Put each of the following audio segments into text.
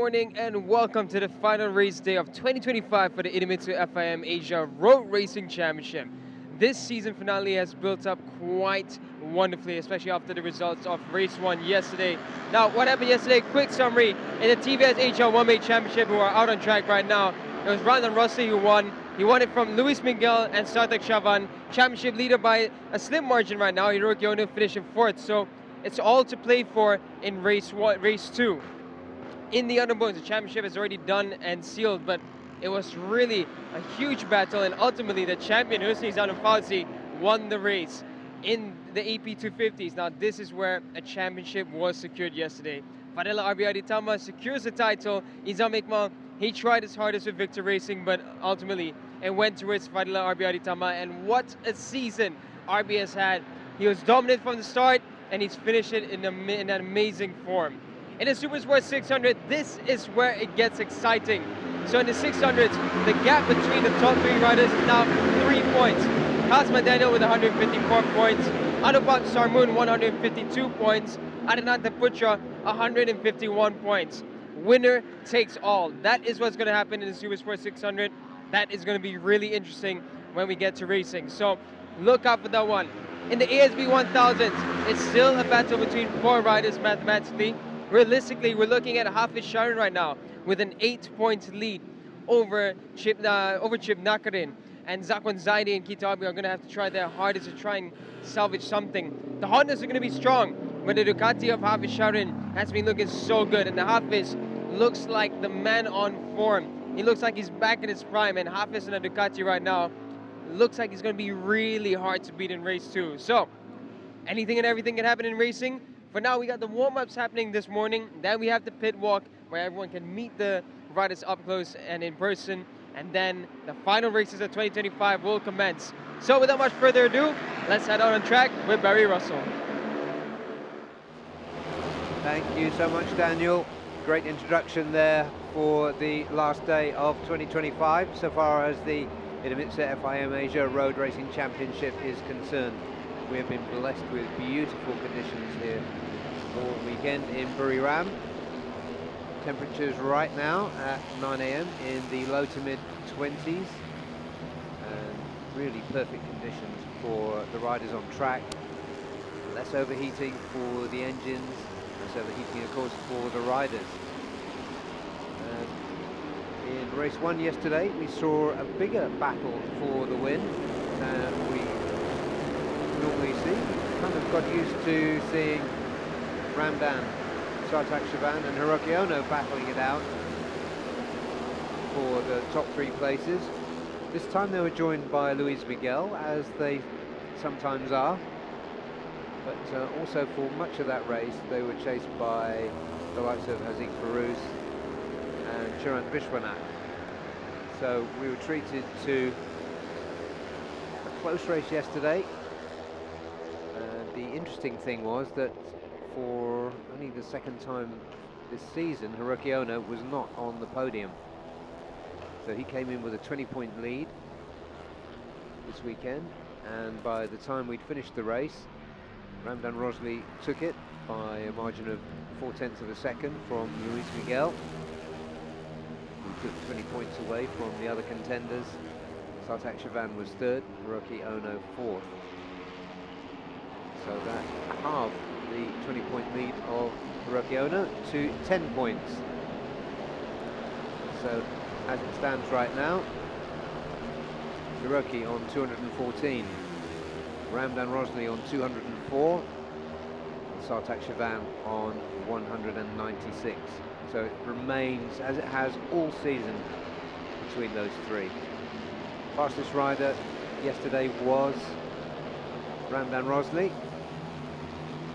morning and welcome to the final race day of 2025 for the Idemitsu FIM Asia Road Racing Championship. This season finale has built up quite wonderfully, especially after the results of race 1 yesterday. Now, what happened yesterday? Quick summary. In the TVS Asia One-Way Championship, who are out on track right now, it was Brandon Rossi who won. He won it from Luis Miguel and Sartak Shavan. Championship leader by a slim margin right now. Hiroki Ono finishing 4th, so it's all to play for in race 2. In the Underbone, the championship is already done and sealed, but it was really a huge battle, and ultimately the champion, Husni Zanufalsi, won the race in the AP 250s. Now, this is where a championship was secured yesterday. Fadela RB Aditama secures the title. Izam Ikmal, he tried his hardest with Victor Racing, but ultimately it went towards Fadela RB Aditama, and what a season RB has had. He was dominant from the start, and he's finished it in an amazing form. In the Super Sport 600, this is where it gets exciting. So in the 600s, the gap between the top 3 riders is now 3 points. Kazma Daniel with 154 points, Anupam Sarmoon 152 points, Adinata Putra 151 points. Winner takes all. That is what's going to happen in the Super Sport 600. That is going to be really interesting when we get to racing. So look out for that one. In the ASB 1000s, it's still a battle between 4 riders mathematically. Realistically, we're looking at Hafiz Sharon right now with an 8-point lead over Chip Nakarin. And Zakwan Zaidi and Kitabi are going to have to try their hardest to try and salvage something. The Hondas are going to be strong, but the Ducati of Hafiz Sharon has been looking so good. And the Hafiz looks like the man on form. He looks like he's back in his prime. And Hafiz and the Ducati right now looks like he's going to be really hard to beat in race 2. So, anything and everything can happen in racing. For now, we got the warm-ups happening this morning. Then we have the pit walk, where everyone can meet the riders up close and in person. And then the final races of 2025 will commence. So without much further ado, let's head out on track with Barry Russell. Thank you so much, Daniel. Great introduction there for the last day of 2025, so far as the Idemitsu FIM Asia Road Racing Championship is concerned. We have been blessed with beautiful conditions here all weekend in Buriram. Temperatures right now at 9 AM in the low to mid 20s, and really perfect conditions for the riders on track. Less overheating for the engines, less overheating of course for the riders. In race 1 yesterday we saw a bigger battle for the win than we normally see. Kind of got used to seeing Ramdan, Sartak Shavan and Hiroki Ono battling it out for the top 3 places. This time they were joined by Luis Miguel, as they sometimes are, but also for much of that race they were chased by the likes of Haziq Farouz and Chirant Vishwanath. So we were treated to a close race yesterday. The interesting thing was that for only the 2nd time this season, Hiroki Ono was not on the podium. So he came in with a 20-point lead this weekend, and by the time we'd finished the race, Ramdan Rosley took it by a margin of 0.4 of a second from Luis Miguel, who took 20 points away from the other contenders. Sartak Shavan was 3rd, Hiroki Ono 4th. So that halved the 20-point lead of Hiroki Ono to 10 points. So as it stands right now, Hiroki on 214, Ramdan Rosley on 204, and Sartak Shavan on 196. So it remains as it has all season between those 3. Fastest rider yesterday was Ramdan Rosley.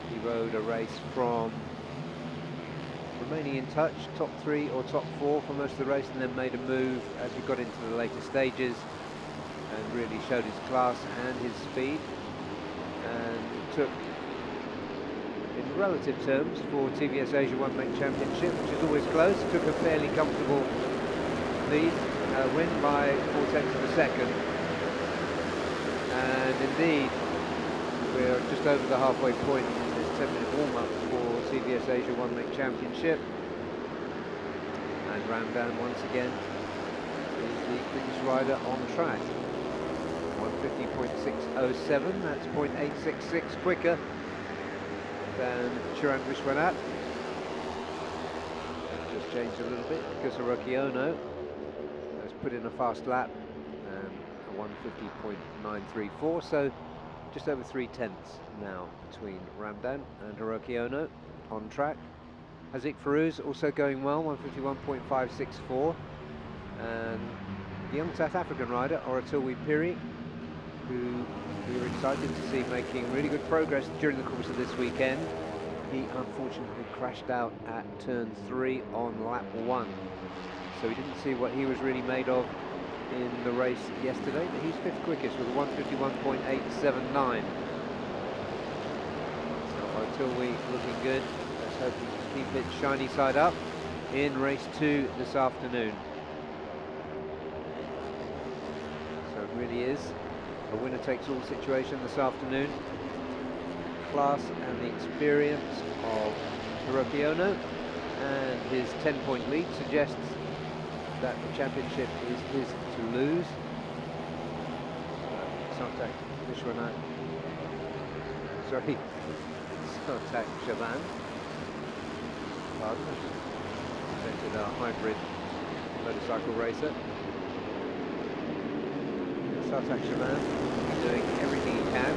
He rode a race from remaining in touch, top 3 or top 4 for most of the race, and then made a move as we got into the later stages and really showed his class and his speed, and took, in relative terms, for TVS Asia One-Make Championship, which is always close, took a fairly comfortable lead, win by 0.4 of a second, and indeed we're just over the halfway point in this 10-minute warm-up for CVS Asia One-Make Championship. And Ramdan once again is the quickest rider on track. 150.607, that's 0.866 quicker than Chirag Vishwanath. Just changed a little bit because Hiroki Ono has put in a fast lap and a 150.934, so just over 3/10 now between Ramdan and Hiroki Ono on track. Haziq Farouz also going well, 151.564, and the young South African rider Oratilwe Phiri, who we were excited to see making really good progress during the course of this weekend. He unfortunately crashed out at turn 3 on lap 1, so we didn't see what he was really made of in the race yesterday, but he's 5th quickest with a 151.879. So Oratilwe looking good. Let's hope he can keep it shiny side up in race 2 this afternoon. So it really is a winner-takes-all situation this afternoon. Class and the experience of Hiroki Ono and his 10-point lead suggests that the championship is his to lose. Sartak Vishwanath, sorry, Sartak Chavan, pardon, presented a hybrid motorcycle racer. Sartak Chavan doing everything he can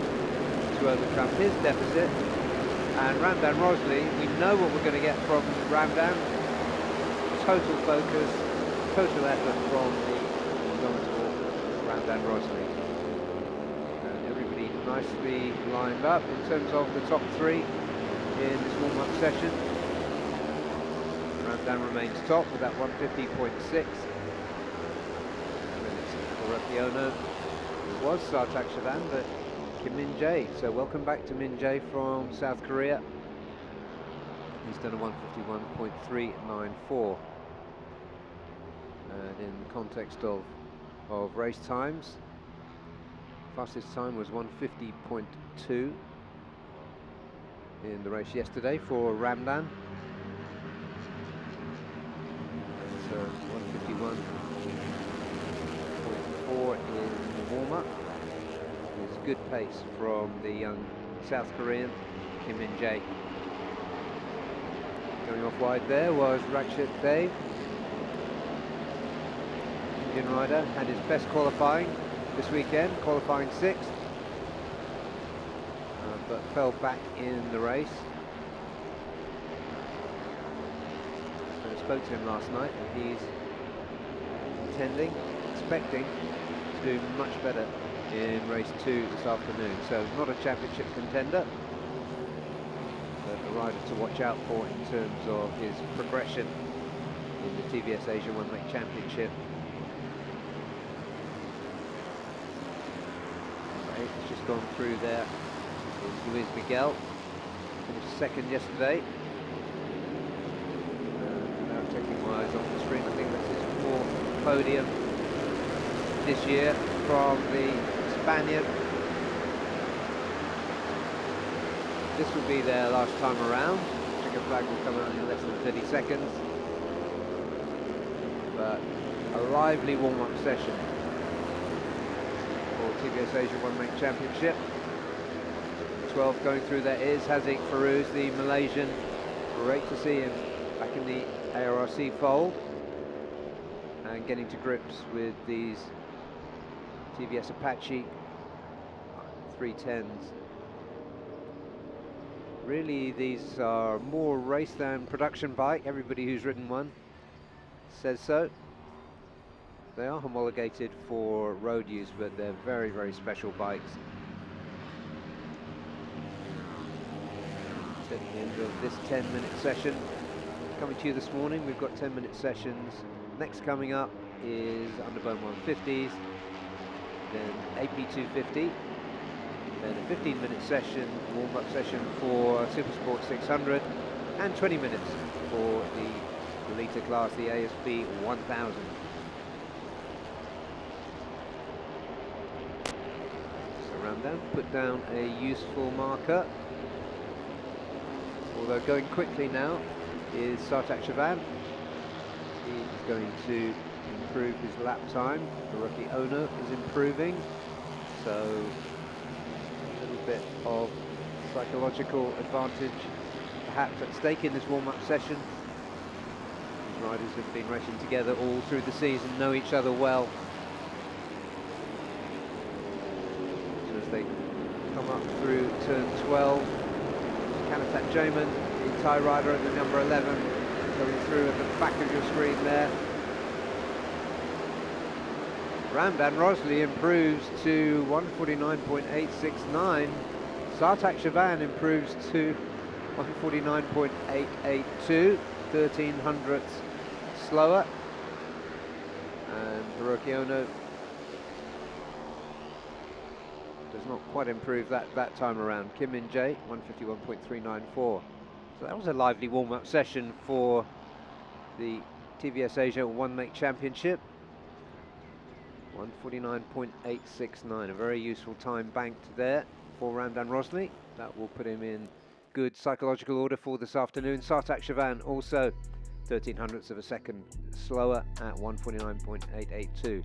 to overcome his deficit. And Ramdan Rosley, we know what we're going to get from Ramdan. Total focus, total effort from the indomitable Ramdan Rosley. And everybody nicely lined up in terms of the top 3 in this warm-up session. Ramdan remains top with that 150.6. Hiroki Ono, who was Sartak Chavan, but Kim Min-jae. So welcome back to Min-jae from South Korea. He's done a 151.394. And in the context of race times, fastest time was 150.2 in the race yesterday for Ramdan. So 151.4 in the warm-up. It's good pace from the young South Korean Kim Min-jae. Going off wide there was Rakshit Dev. Indian rider had his best qualifying this weekend, qualifying 6th, but fell back in the race. I spoke to him last night, and he's expecting to do much better in race 2 this afternoon. So not a championship contender, but a rider to watch out for in terms of his progression in the TVS Asia One Make Championship. It's just gone through there. It's Luis Miguel, finished 2nd yesterday. Now taking my eyes off the screen, I think that's his 4th podium this year from the Spaniard. This will be their last time around. Checkered flag will come out in less than 30 seconds. But a lively warm-up session for TVS Asia One Make Championship. 12th going through there is Haziq Farouz, the Malaysian. Great to see him back in the ARRC fold and getting to grips with these TVS Apache 310s. Really, these are more race than production bike. Everybody who's ridden one says so. They are homologated for road use, but they're very, very special bikes. At the end of this 10-minute session coming to you this morning, we've got 10-minute sessions. Next coming up is Underbone 150s, then AP 250, then a 15-minute session, warm-up session for Supersport 600, and 20 minutes for the litre class, the ASP 1000. So Ramdan put down a useful marker. Although going quickly now is Sartak Chavan, the is going to improve his lap time. Hiroki Ono is improving, so a little bit of psychological advantage perhaps at stake in this warm-up session. These riders have been racing together all through the season, know each other well. So as they come up through turn 12, Kanatat Jamin, the Thai rider at the number 11, going through at the back of your screen there. Ramdan Rosley improves to 149.869. Sartak Chavan improves to 149.882, 13 hundredths slower. And Hiroki Ono does not quite improve that time around. Kim Min-jae, 151.394. So that was a lively warm-up session for the TVS Asia One Make Championship. 149.869, a very useful time banked there for Ramdan Rosley. That will put him in good psychological order for this afternoon. Sartak Chavan also 13 hundredths of a second slower at 149.882.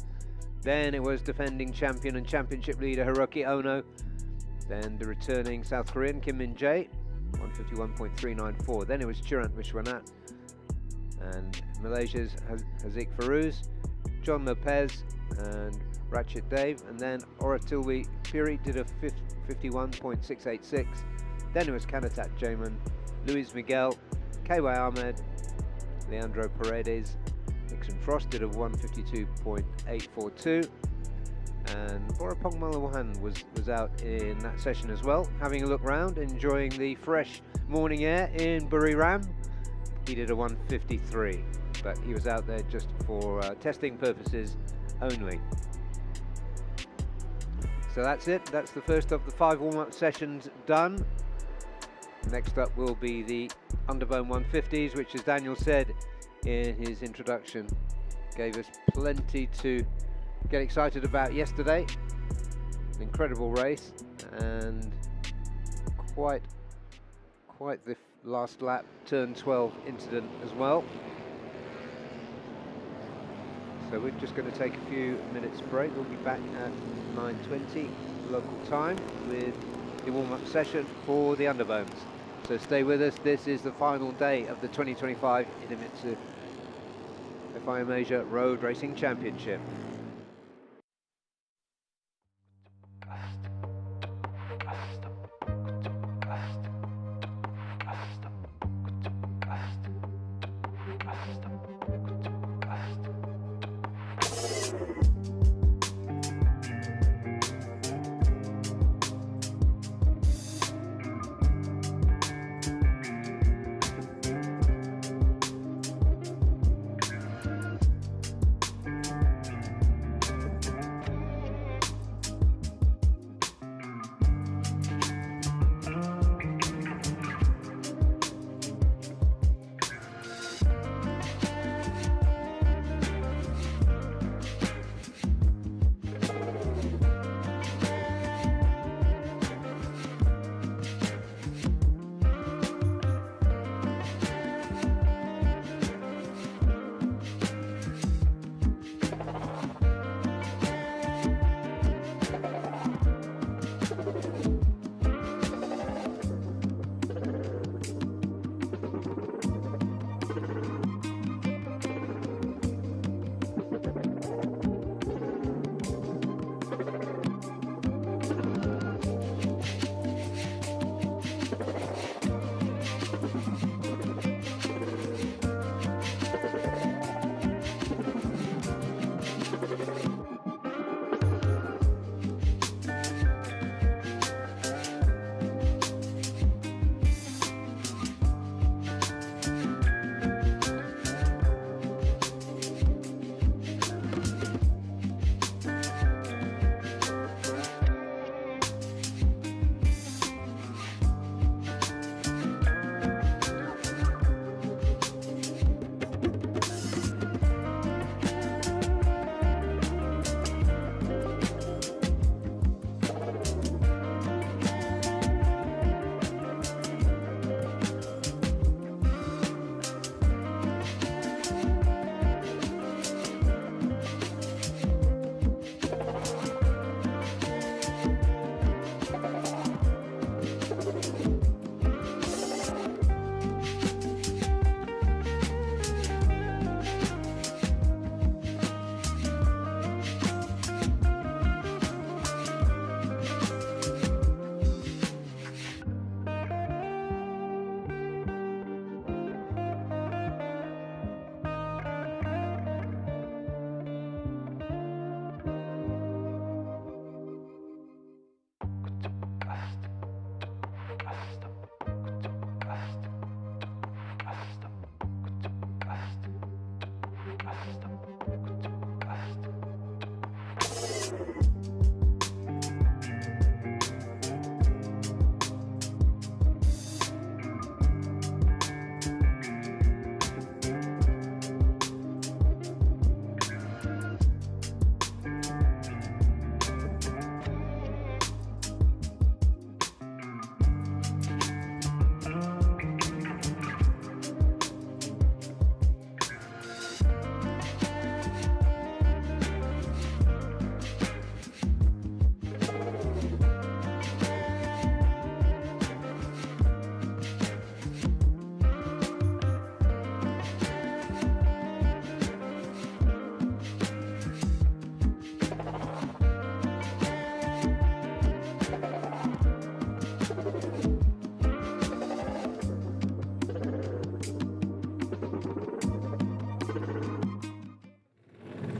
Then it was defending champion and championship leader Hiroki Ono. Then the returning South Korean Kim Min-jae, 151.394. Then it was Chirant Vishwanath and Malaysia's Haziq Farouz, John Lopez and Ratchet Dave, and then Oratilwi Piri did a 51.686. Then it was Kanatat Jamin, Luis Miguel, KY Ahmed, Leandro Paredes, Nixon Frost did a 152.842, and Borapong Malawahan was out in that session as well, having a look round, enjoying the fresh morning air in Buriram. He did a 153, but he was out there just for testing purposes only. So that's it. That's the first of the 5 warm-up sessions done. Next up will be the Underbone 150s, which, as Daniel said in his introduction, gave us plenty to get excited about yesterday. An incredible race and quite the last lap turn 12 incident as well. So we're just going to take a few minutes break. We'll be back at 9:20 local time with the warm-up session for the Underbones. So stay with us. This is the final day of the 2025 Idemitsu FIM Asia Road Racing Championship.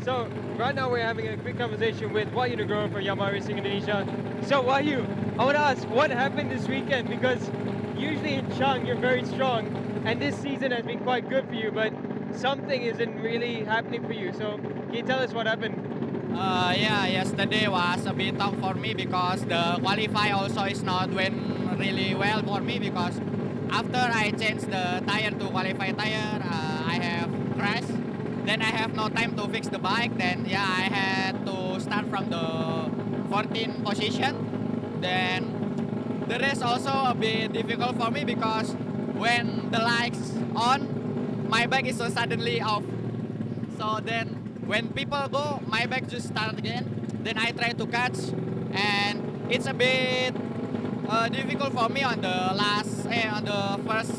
So right now we're having a quick conversation with Wahyu from Yamaha Racing Indonesia. So Wahyu, I want to ask, what happened this weekend? Because usually in Chang you're very strong, and this season has been quite good for you, but something isn't really happening for you. So can you tell us what happened? Yeah, yesterday was a bit tough for me because the qualify also is not went really well for me because after I changed the tire to qualify tire, I have crashed. Then I have no time to fix the bike. Then yeah, I had to start from the 14th position. Then the race also a bit difficult for me because when the lights on, my bike is so suddenly off. So then when people go, my bike just start again. Then I try to catch, and it's a bit difficult for me on the first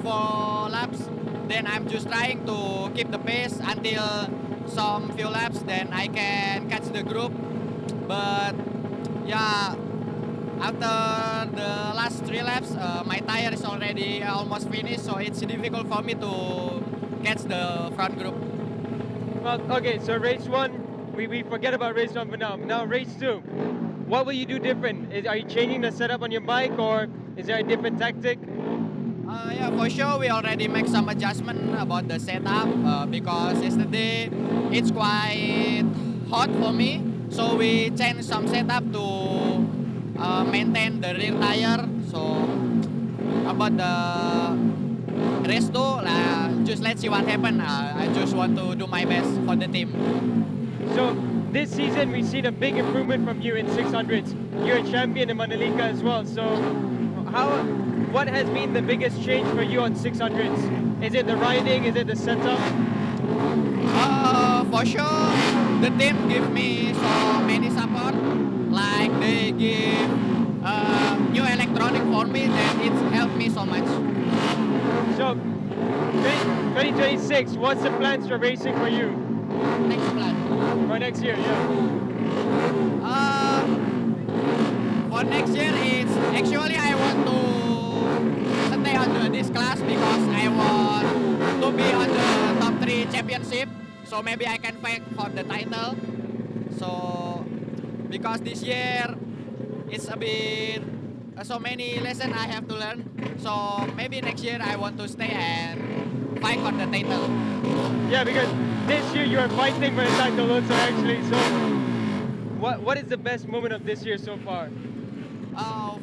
4 laps. Then I'm just trying to keep the pace until some few laps. Then I can catch the group. But yeah, after the last 3 laps, my tire is already almost finished, so it's difficult for me to catch the front group. Well, okay, so race 1, we forget about race 1 for now. Now race 2, what will you do different? Are you changing the setup on your bike, or is there a different tactic? Yeah, for sure we already make some adjustment about the setup because yesterday it's quite hot for me. So we changed some setup to maintain the rear tire. So about the race 2, just let's see what happens. I just want to do my best for the team. So this season we've seen a big improvement from you in 600s. You're a champion in Mandalika as well. So what has been the biggest change for you on 600s? Is it the riding? Is it the setup? For sure, the team give me so many support. Like they give new electronic for me, then it's helped me so much. So 2026, what's the plans for racing for you? Next plan. For next year, yeah. For next year, it's actually I want to stay on this class because I want to be on the top 3 championship. So maybe I can fight for the title. So because this year it's a bit so many lessons I have to learn. So maybe next year I want to stay and fight for the title. Yeah, because this year you are fighting for the title also actually. So what is the best moment of this year so far?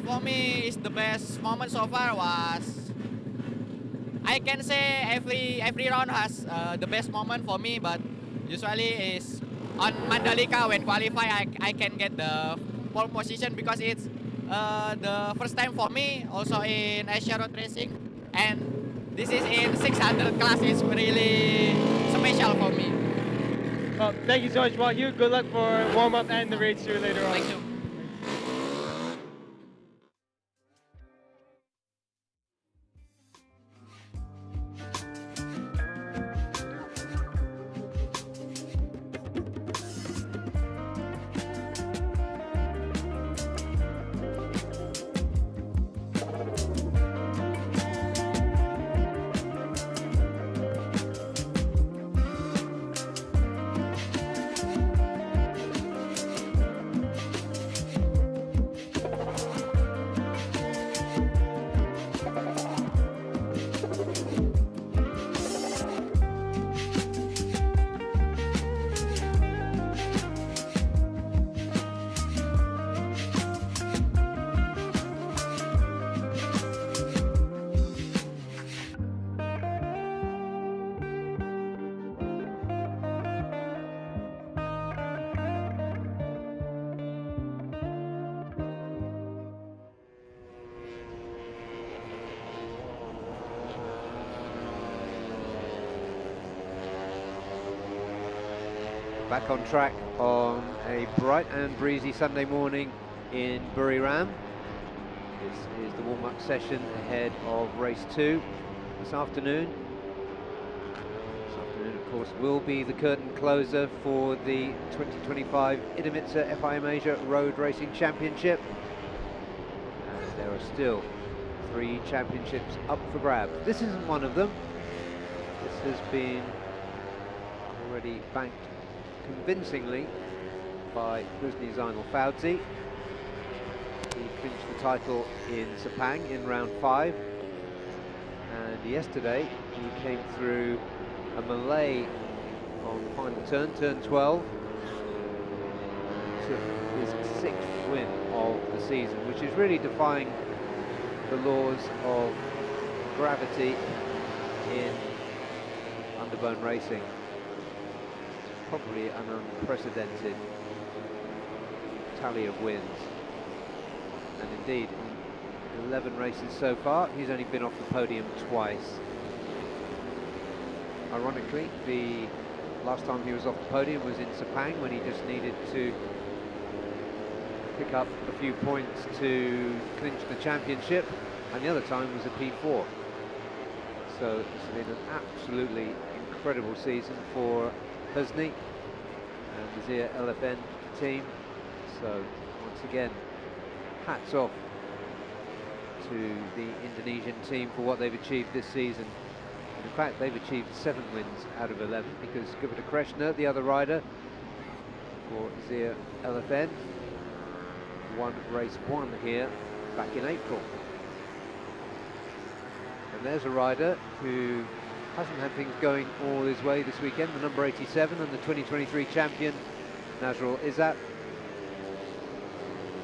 For me, it's the best moment so far was, I can say every round has the best moment for me, but usually is on Mandalika when qualify I can get the pole position because it's the first time for me also in Asia Road Racing, and this is in 600 class. It's really special for me. Well, thank you so much, Wahyu. Good luck for warm-up and the race here later on. Thank you. Back on track on a bright and breezy Sunday morning in Buriram. This is the warm-up session ahead of race 2 this afternoon. This afternoon, of course, will be the curtain closer for the 2025 Idemitsu FIM Asia Road Racing Championship. And there are still 3 championships up for grabs. This isn't one of them. This has been already banked convincingly by Kuzni Zainal Fauzi. He clinched the title in Sepang in round 5. And yesterday he came through a melee on the final turn, turn 12. Took his 6th win of the season, which is really defying the laws of gravity in Underbone racing. It's probably an unprecedented tally of wins. And indeed, in 11 races so far, he's only been off the podium twice. Ironically, the last time he was off the podium was in Sepang, when he just needed to pick up a few points to clinch the championship, and the other time was a P4. So it's been an absolutely incredible season for Kuzni and the Zia LFN team. So once again, hats off to the Indonesian team for what they've achieved this season. In fact, they've achieved 7 wins out of 11, because Gupta Krishna, the other rider for Zia LFN, won race 1 here back in April. And there's a rider who hasn't had things going all his way this weekend, the number 87 and the 2023 champion, Nazrul Izzat.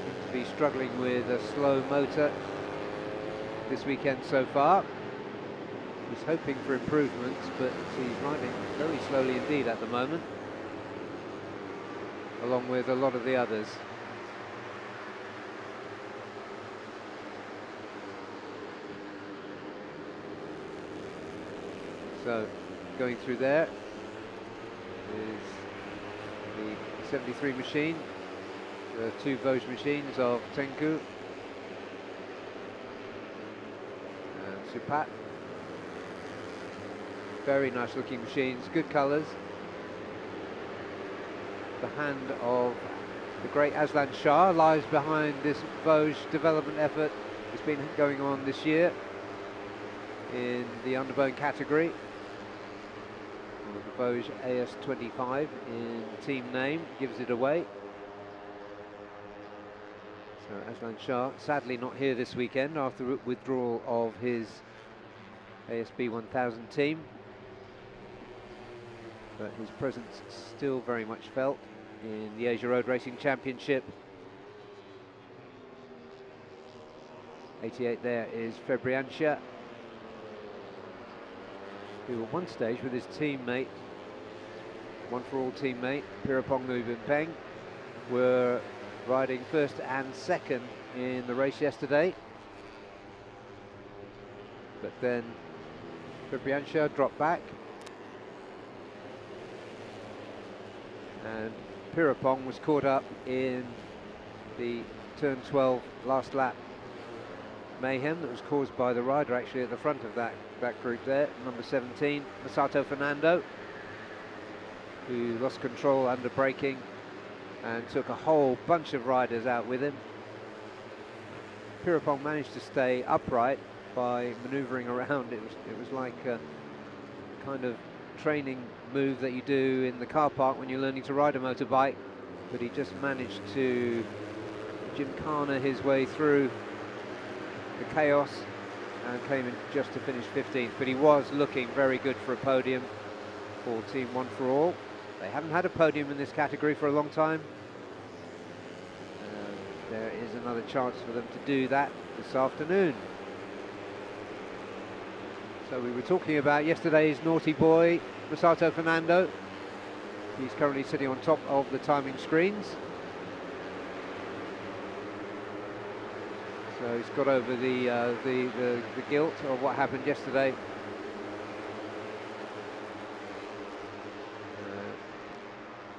Seems to be struggling with a slow motor this weekend so far. He's hoping for improvements, but he's riding very slowly indeed at the moment, along with a lot of the others. So, going through there is the 73 machine, the 2 Vosges machines of Tengku and Supat. Very nice looking machines, good colours. The hand of the great Aslan Shah lies behind this Vosges development effort that's been going on this year in the Underbone category. The Vosges AS25 in team name gives it away. So Aslan Shah sadly not here this weekend after withdrawal of his ASB 1000 team, but his presence still very much felt in the Asia Road Racing Championship. 88 there is Febriancia, who at one stage with his teammate, One For All teammate, Pirapong Nubimpeng, were riding first and second in the race yesterday. But then Febriancia dropped back, and Pirapong was caught up in the turn 12 last lap mayhem that was caused by the rider actually at the front of that group there, number 17, Masato Fernando, who lost control under braking and took a whole bunch of riders out with him. Pirapong managed to stay upright by manoeuvring around. It was like a kind of training move that you do in the car park when you're learning to ride a motorbike, but he just managed to gymkhana his way through the chaos and came in just to finish 15th, but he was looking very good for a podium for Team One For All. They haven't had a podium in this category for a long time. There is another chance for them to do that this afternoon. So we were talking about yesterday's naughty boy, Masato Fernando. He's currently sitting on top of the timing screens. So he's got over the guilt of what happened yesterday.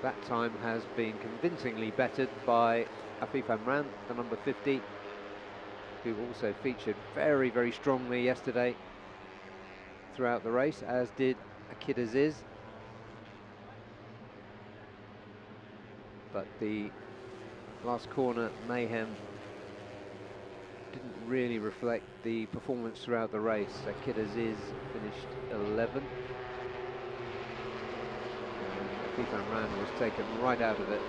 That time has been convincingly bettered by Afif Amran, the number 50, who also featured very, very strongly yesterday throughout the race, as did Akid Aziz. But the last corner mayhem didn't really reflect the performance throughout the race. Akid Aziz finished 11th. Fifan Ran was taken right out of it.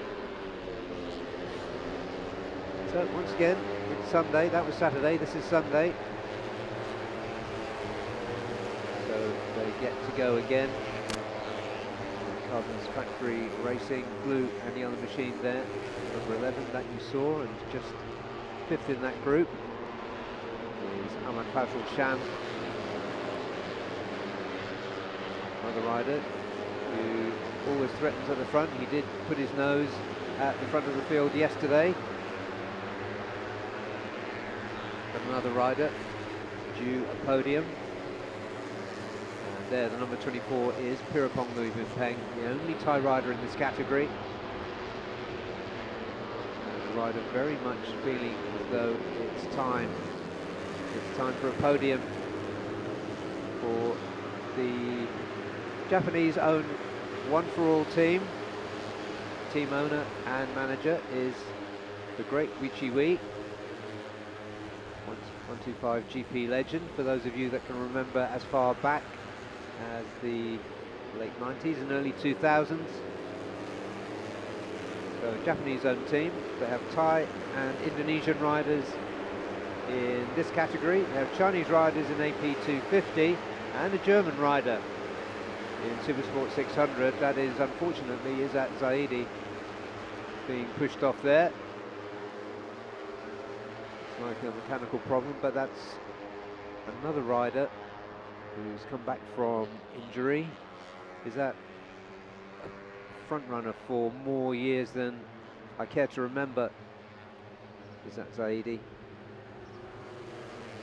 So once again, it's Sunday. That was Saturday, this is Sunday. So they get to go again. Cardinals Factory Racing, blue and yellow machine there. Number 11 that you saw, and just 5th in that group is Ahmad Fazl Sham, another rider who always threatens at the front. He did put his nose at the front of the field yesterday. But another rider due a podium. And there, the number 24 is Pirapong Peng, the only Thai rider in this category. And the rider very much feeling as though it's time. It's time for a podium for the Japanese-owned One For All team. Team owner and manager is the great Wichi Wee, 125 GP legend, for those of you that can remember as far back as the late 90s and early 2000s. So Japanese-owned team. They have Thai and Indonesian riders in this category. They have Chinese riders in AP 250 and a German rider in Supersport 600. That is, unfortunately, Izzat Zaidi being pushed off there. It's like a mechanical problem, but that's another rider who's come back from injury. Is that a front runner for more years than I care to remember? Izzat Zaidi.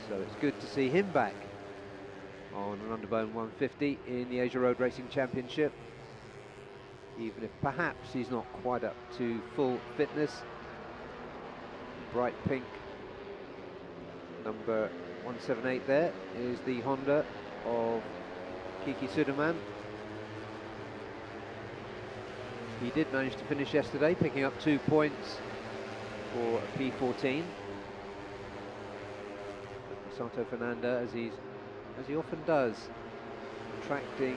So it's good to see him back on an Underbone 150 in the Asia Road Racing Championship, even if perhaps he's not quite up to full fitness. Bright pink number 178 there is the Honda of Kiki Suderman. He did manage to finish yesterday, picking up 2 points for a P14. Santo Fernando, as he often does, attracting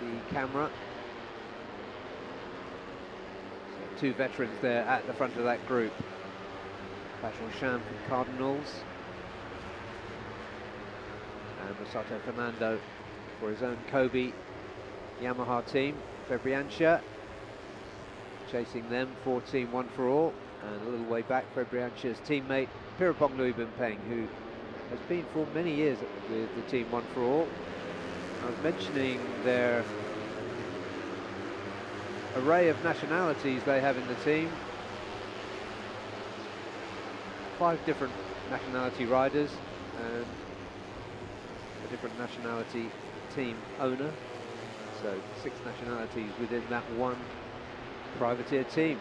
the camera. So 2 veterans there at the front of that group. Fazl Sham from Cardinals, and Masato Fernando for his own Kobe Yamaha team. Fabriancia chasing them for Team One For All, and a little way back, Fabriancia's teammate Pirapong Peng, who has been for many years with the Team One For All. I was mentioning their array of nationalities they have in the team. 5 different nationality riders and a different nationality team owner. So 6 nationalities within that one privateer team.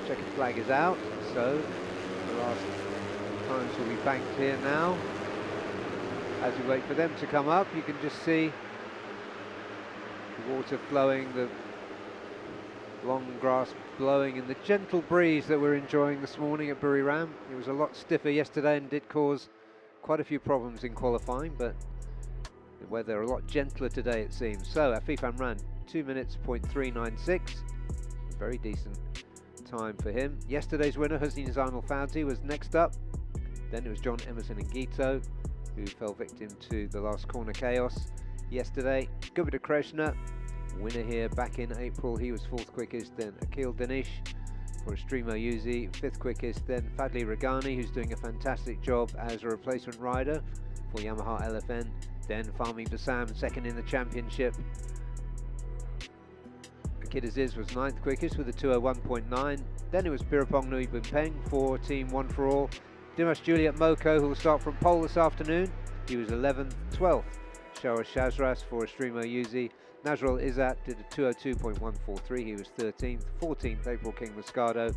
Checkered flag is out, so the last times will be banked here now. As we wait for them to come up, you can just see the water flowing, the long grass blowing, and the gentle breeze that we're enjoying this morning at Buriram. It was a lot stiffer yesterday and did cause quite a few problems in qualifying, but the weather a lot gentler today, it seems. So our Fifan Ran, 2 minutes, .396, very decent time for him. Yesterday's winner, Hussein Zainal Fauzi, was next up. Then it was John Emerson and Gito, who fell victim to the last corner chaos yesterday. Gupita Krishna, winner here back in April, he was 4th quickest. Then Akil Danish for Estremo Yuzi, 5th quickest. Then Fadli Ragani, who's doing a fantastic job as a replacement rider for Yamaha LFN. Then Fahmi Bassam, 2nd in the championship. Kid Aziz was 9th quickest with a 201.9. Then it was Pirapong Peng for Team One For All. Dimash Juliet Moko, who will start from pole this afternoon, he was 11th. 12th, Shahar Shazras for Estremo Yuzi. Nazrul Izzat did a 202.143, he was 13th. 14th, April King Moscado,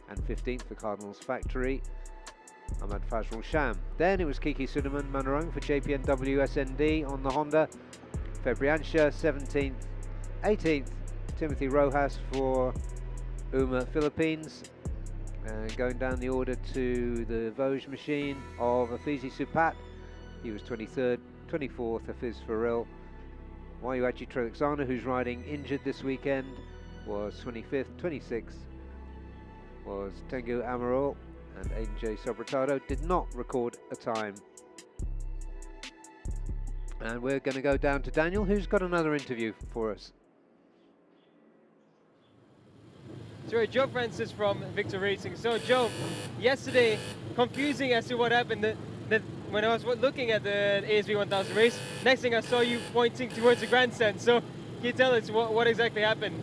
and 15th for Cardinals Factory, Ahmad Fazl Sham. Then it was Kiki Suderman Manarong for JPNW SND on the Honda. Fabriancia 17th. 18th, Timothy Rojas for UMA Philippines. And going down the order to the Vosges machine of Afizi Supat, he was 23rd. 24th, Hafiz Farrell Wahyu Trelixana, who's riding injured this weekend, was 25th. 26th was Tengu Amaral, and AJ Sobratado did not record a time. And we're going to go down to Daniel, who's got another interview for us. Sorry, Joe Francis from Victor Racing. So Joe, yesterday, confusing as to what happened. When I was looking at the ASB 1000 race, next thing I saw you pointing towards the grandstand. So can you tell us what exactly happened?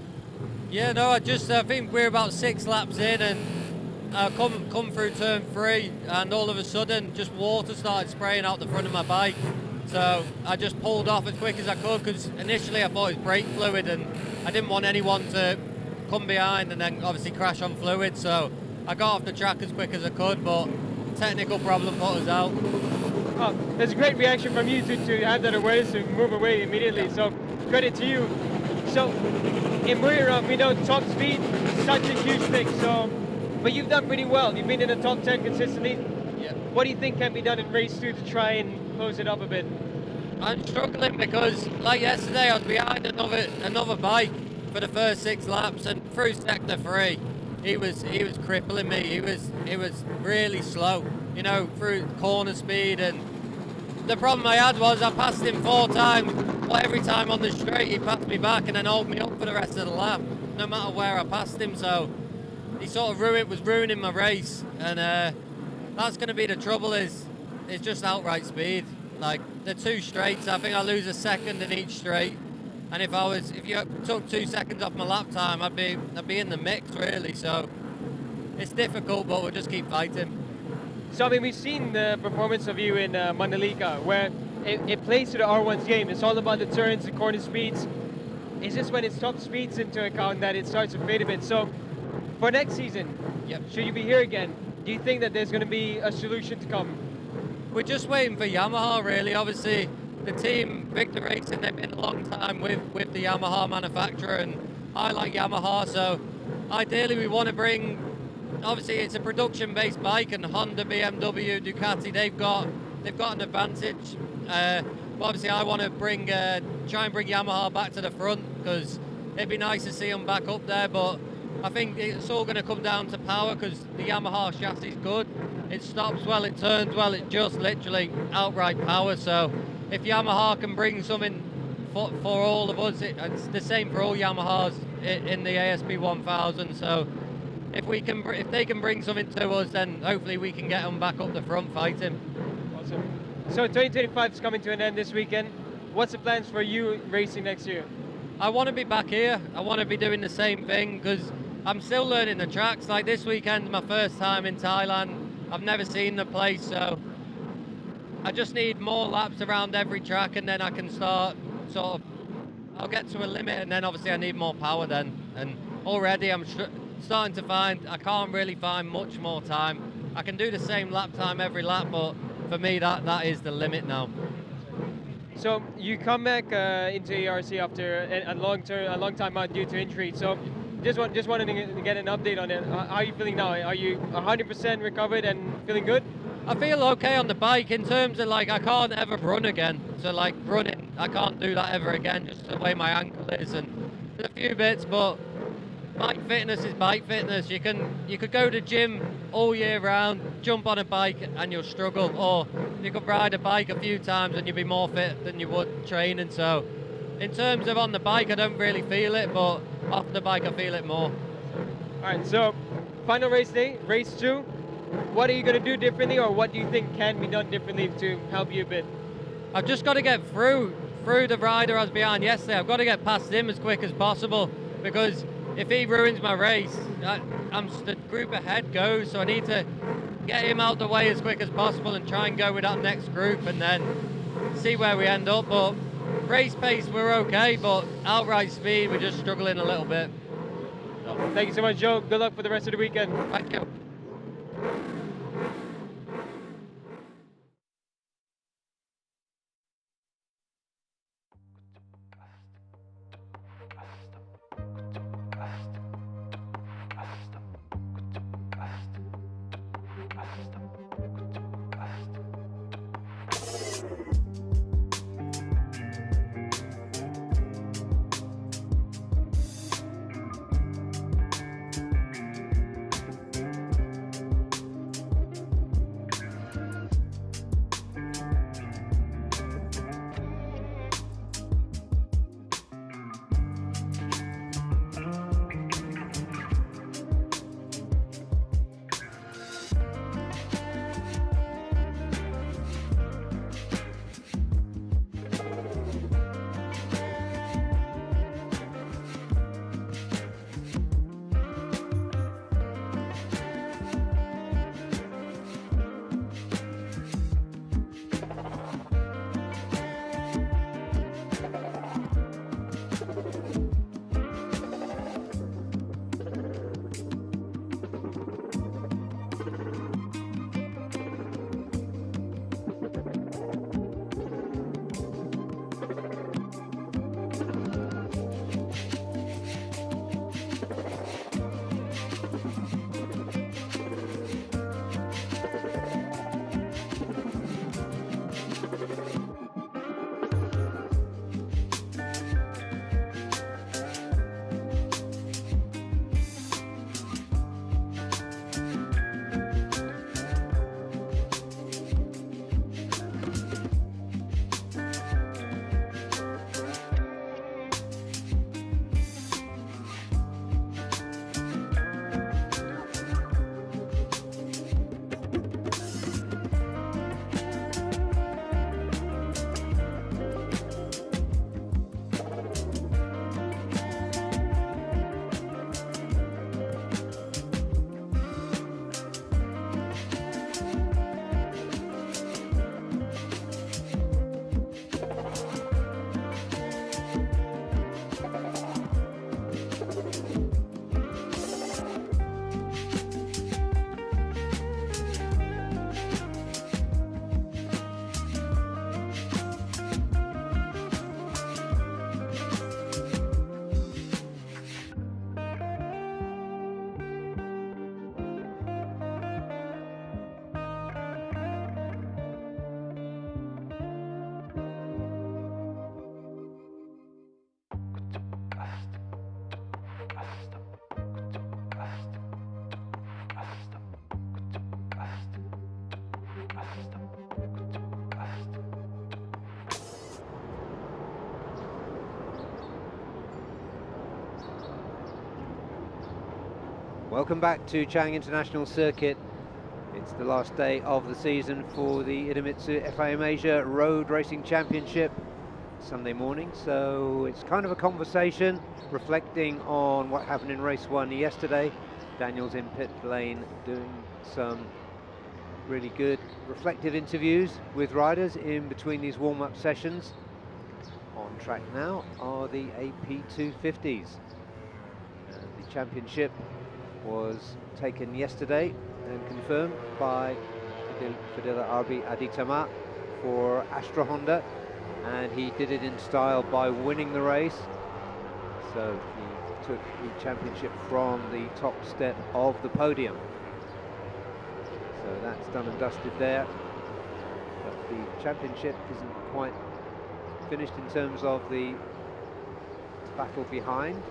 Yeah, no, I think we're about 6 laps in and come through turn 3, and all of a sudden just water started spraying out the front of my bike. So I just pulled off as quick as I could, because initially I thought it was brake fluid and I didn't want anyone to come behind and then obviously crash on fluid. So I got off the track as quick as I could, but technical problem put us out. Oh, there's a great reaction from you to have that awareness to move away immediately. Yeah. So credit to you. So in Muira, we know top speed, such a huge thing. So, but you've done pretty well. You've been in the top 10 consistently. Yeah. What do you think can be done in race 2 to try and close it up a bit? I'm struggling because, like yesterday, I was behind another bike for the first 6 laps, and through sector 3, he was crippling me. He was really slow, you know, through corner speed. And the problem I had was I passed him 4 times. Well, every time on the straight, he passed me back and then held me up for the rest of the lap, no matter where I passed him. So he sort of was ruining my race, and that's going to be the trouble. Is just outright speed. Like the 2 straights, I think I lose a second in each straight. And if you took 2 seconds off my lap time, I'd be in the mix really. So it's difficult, but we'll just keep fighting. So I mean, we've seen the performance of you in Mandalika, where it plays to the R1's game. It's all about the turns, the corner speeds. It's just when it's top speeds into account that it starts to fade a bit. So for next season, yep, should you be here again, do you think that there's going to be a solution to come? We're just waiting for Yamaha really. Obviously the team Victor Racing, they've been a long time with the Yamaha manufacturer, and I like Yamaha, so ideally we want to bring, obviously it's a production based bike, and Honda, BMW, Ducati, they've got an advantage. But obviously I want to try and bring Yamaha back to the front, because it'd be nice to see them back up there. But I think it's all going to come down to power, because the Yamaha chassis is good. It stops well, it turns well, it just literally outright power. So if Yamaha can bring something for all of us, it's the same for all Yamahas in the ASB 1000. So if they can bring something to us, then hopefully we can get them back up the front fighting. Awesome. So 2025 is coming to an end this weekend. What's the plans for you racing next year? I want to be back here. I want to be doing the same thing, because I'm still learning the tracks. Like this weekend, my first time in Thailand. I've never seen the place, so I just need more laps around every track, and then I can start I'll get to a limit, and then obviously I need more power then. And already I'm starting to find I can't really find much more time. I can do the same lap time every lap, but for me that is the limit now. So you come back into ARC after a long time out due to injury. So just wanted to get an update on it. How are you feeling now? Are you 100% recovered and feeling good? I feel okay on the bike, in terms of like I can't ever run again. So like running, I can't do that ever again, just the way my ankle is, and there's a few bits, but bike fitness is bike fitness. You could go to gym all year round, jump on a bike and you'll struggle, or you could ride a bike a few times and you'll be more fit than you would training. So in terms of on the bike, I don't really feel it, but off the bike I feel it more. All right, so final race day, race 2. What are you going to do differently, or what do you think can be done differently to help you a bit? I've just got to get through the rider I was behind yesterday. I've got to get past him as quick as possible, because if he ruins my race, the group ahead goes, so I need to get him out the way as quick as possible and try and go with that next group, and then see where we end up. But race pace we're okay, but outright speed we're just struggling a little bit. Thank you so much, Joe. Good luck for the rest of the weekend. Thank you. Welcome back to Chang International Circuit. It's the last day of the season for the Idemitsu FIM Asia Road Racing Championship. Sunday morning, so it's kind of a conversation reflecting on what happened in race 1 yesterday. Daniel's in pit lane doing some really good reflective interviews with riders in between these warm-up sessions. On track now are the AP250s. The championship was taken yesterday and confirmed by Fadila Arbi Aditama for Astra Honda, and he did it in style by winning the race. So he took the championship from the top step of the podium. So that's done and dusted there. But the championship isn't quite finished in terms of the battle behind.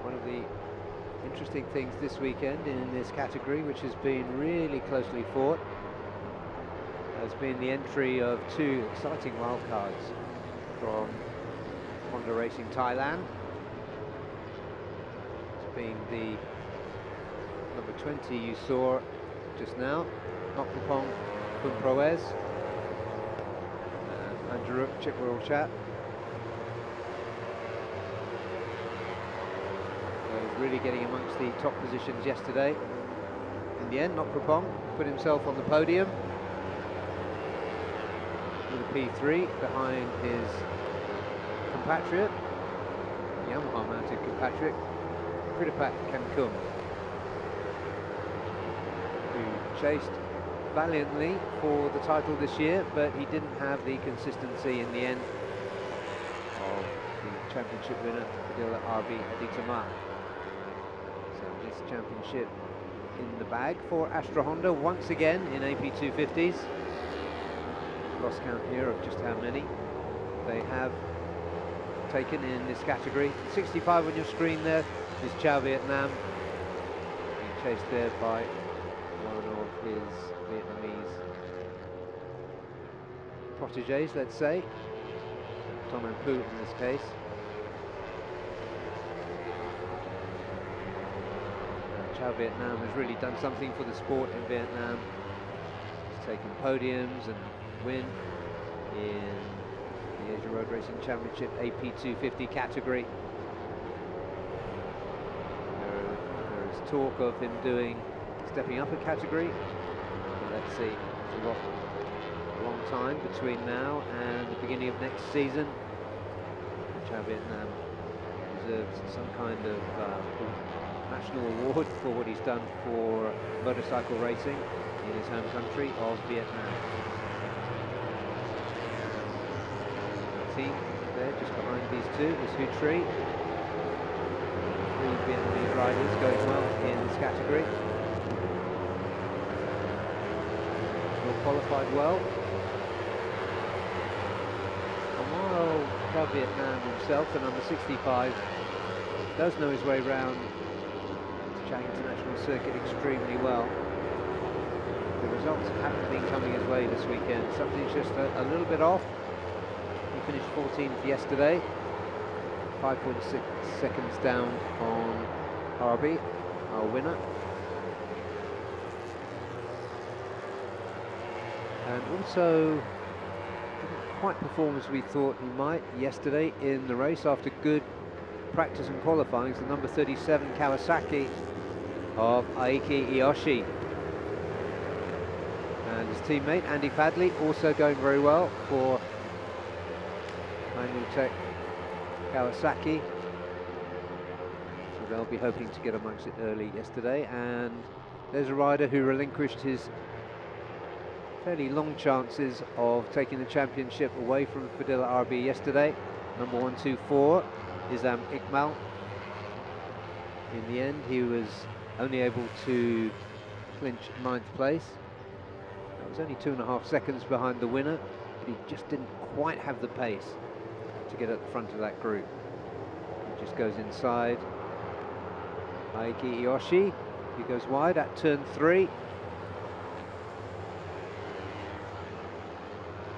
One of the interesting things this weekend in this category, which has been really closely fought, has been the entry of 2 exciting wildcards from Honda Racing Thailand. It's been the number 20 you saw just now, Nokpupong Kumproez, and Anjaruk Chitwirulchat. Really getting amongst the top positions yesterday. In the end, Nokpupong put himself on the podium with a P3 behind his compatriot, Yamaha-mounted compatriot, Pritipat Kankum, who chased valiantly for the title this year, but he didn't have the consistency in the end of the championship winner, Fadila Arbi Aditama. Championship in the bag for Astra Honda once again in AP250s. Lost count here of just how many they have taken in this category. 65 on your screen there is Chao Vietnam, being chased there by one of his Vietnamese proteges, let's say, Tom and Poo in this case. Vietnam has really done something for the sport in Vietnam. He's taken podiums and win in the Asia Road Racing Championship AP250 category. There is talk of him stepping up a category. But let's see, it's a long time between now and the beginning of next season. Chao Vietnam deserves some kind of national award for what he's done for motorcycle racing in his home country of Vietnam. Team there just behind these two is Hu Tri. 3 Vietnamese riders going well in this category. All qualified well. And while Chao Vietnam himself, the number 65, does know his way around Chang International Circuit extremely well, the results haven't been coming his way this weekend. Something's just a little bit off. He finished 14th yesterday, 5.6 seconds down on Arbi, our winner. And also didn't quite perform as we thought he might yesterday in the race after good practice and qualifying. It's the number 37 Kawasaki of Aiki Iyoshi, and his teammate Andy Fadley also going very well for Manual Tech Kawasaki, so they'll be hoping to get amongst it early yesterday. And there's a rider who relinquished his fairly long chances of taking the championship away from Fadila Arbi yesterday, number 124 Izam Iqmal. In the end, he was only able to clinch 9th place. That was only 2.5 seconds behind the winner, but he just didn't quite have the pace to get at the front of that group. He just goes inside Aiki Iyoshi. He goes wide at turn 3.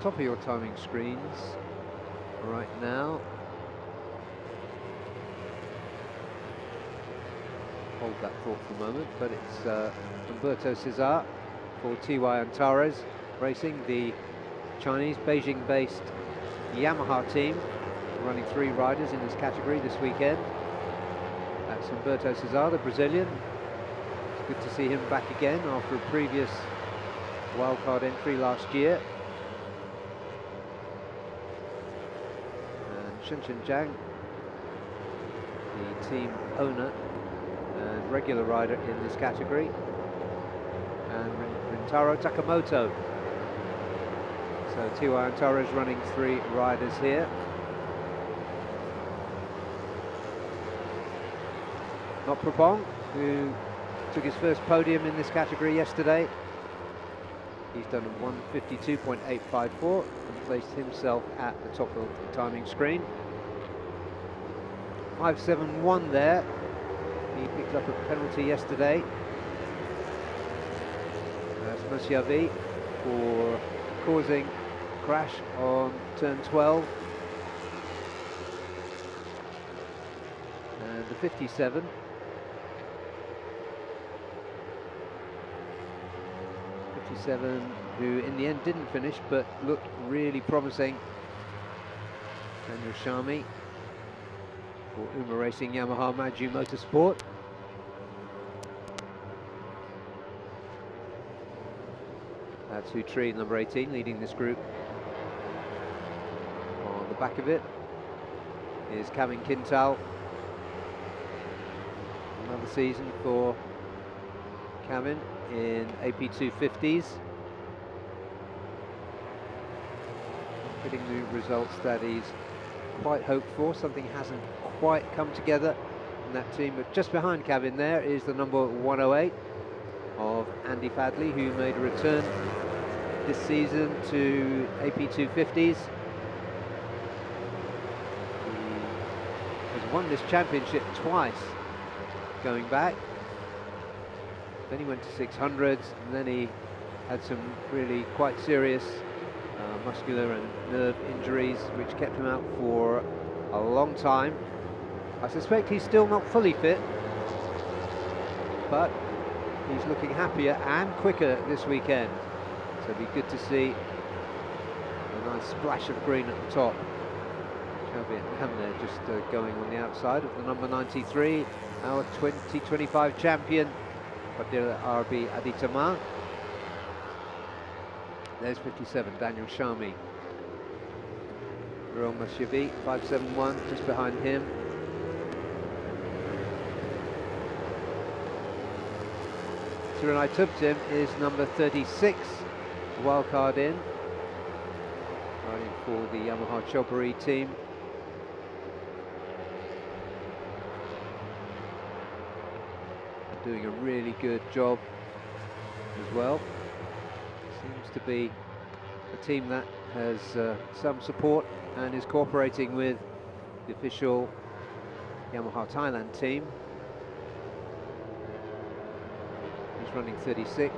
Top of your timing screens right now hold that thought for a moment, but it's Humberto Cesar for TY Antares Racing, the Chinese, Beijing-based Yamaha team, running 3 riders in this category this weekend. That's Humberto Cesar, the Brazilian. It's good to see him back again after a previous wildcard entry last year. And Shenchen Zhang, the team owner and regular rider in this category. And Rintaro Takamoto. So TY Antares running 3 riders here. Not Prabong, who took his first podium in this category yesterday. He's done a 1:52.854 and placed himself at the top of the timing screen. 5.71 there. He picked up a penalty yesterday. That's Mosiavi for causing a crash on turn 12. And the 57. 57, who in the end didn't finish but looked really promising. Daniel Shami for Uma Racing Yamaha Maju Motorsport. That's Hutri, number 18, leading this group. On the back of it is Kevin Quintal. Another season for Kevin in AP250s. Getting the results that he's quite hoped for. Something hasn't quite come together in that team, but just behind Kevin there is the number 108 of Andy Fadley, who made a return this season to AP250s. He has won this championship twice going back. Then he went to 600s, and then he had some really quite serious muscular and nerve injuries, which kept him out for a long time. I suspect he's still not fully fit, but he's looking happier and quicker this weekend. So it'll be good to see a nice splash of green at the top. Hamner just going on the outside of the number 93, our 2025 champion, Padilla RB Aditama. There's 57, Daniel Shami. Roma Shivi, 571, just behind him. Tiranai Tubtim is number 36, wildcard in, riding for the Yamaha Chobari team. Doing a really good job as well. Seems to be a team that has some support and is cooperating with the official Yamaha Thailand team. He's running 36.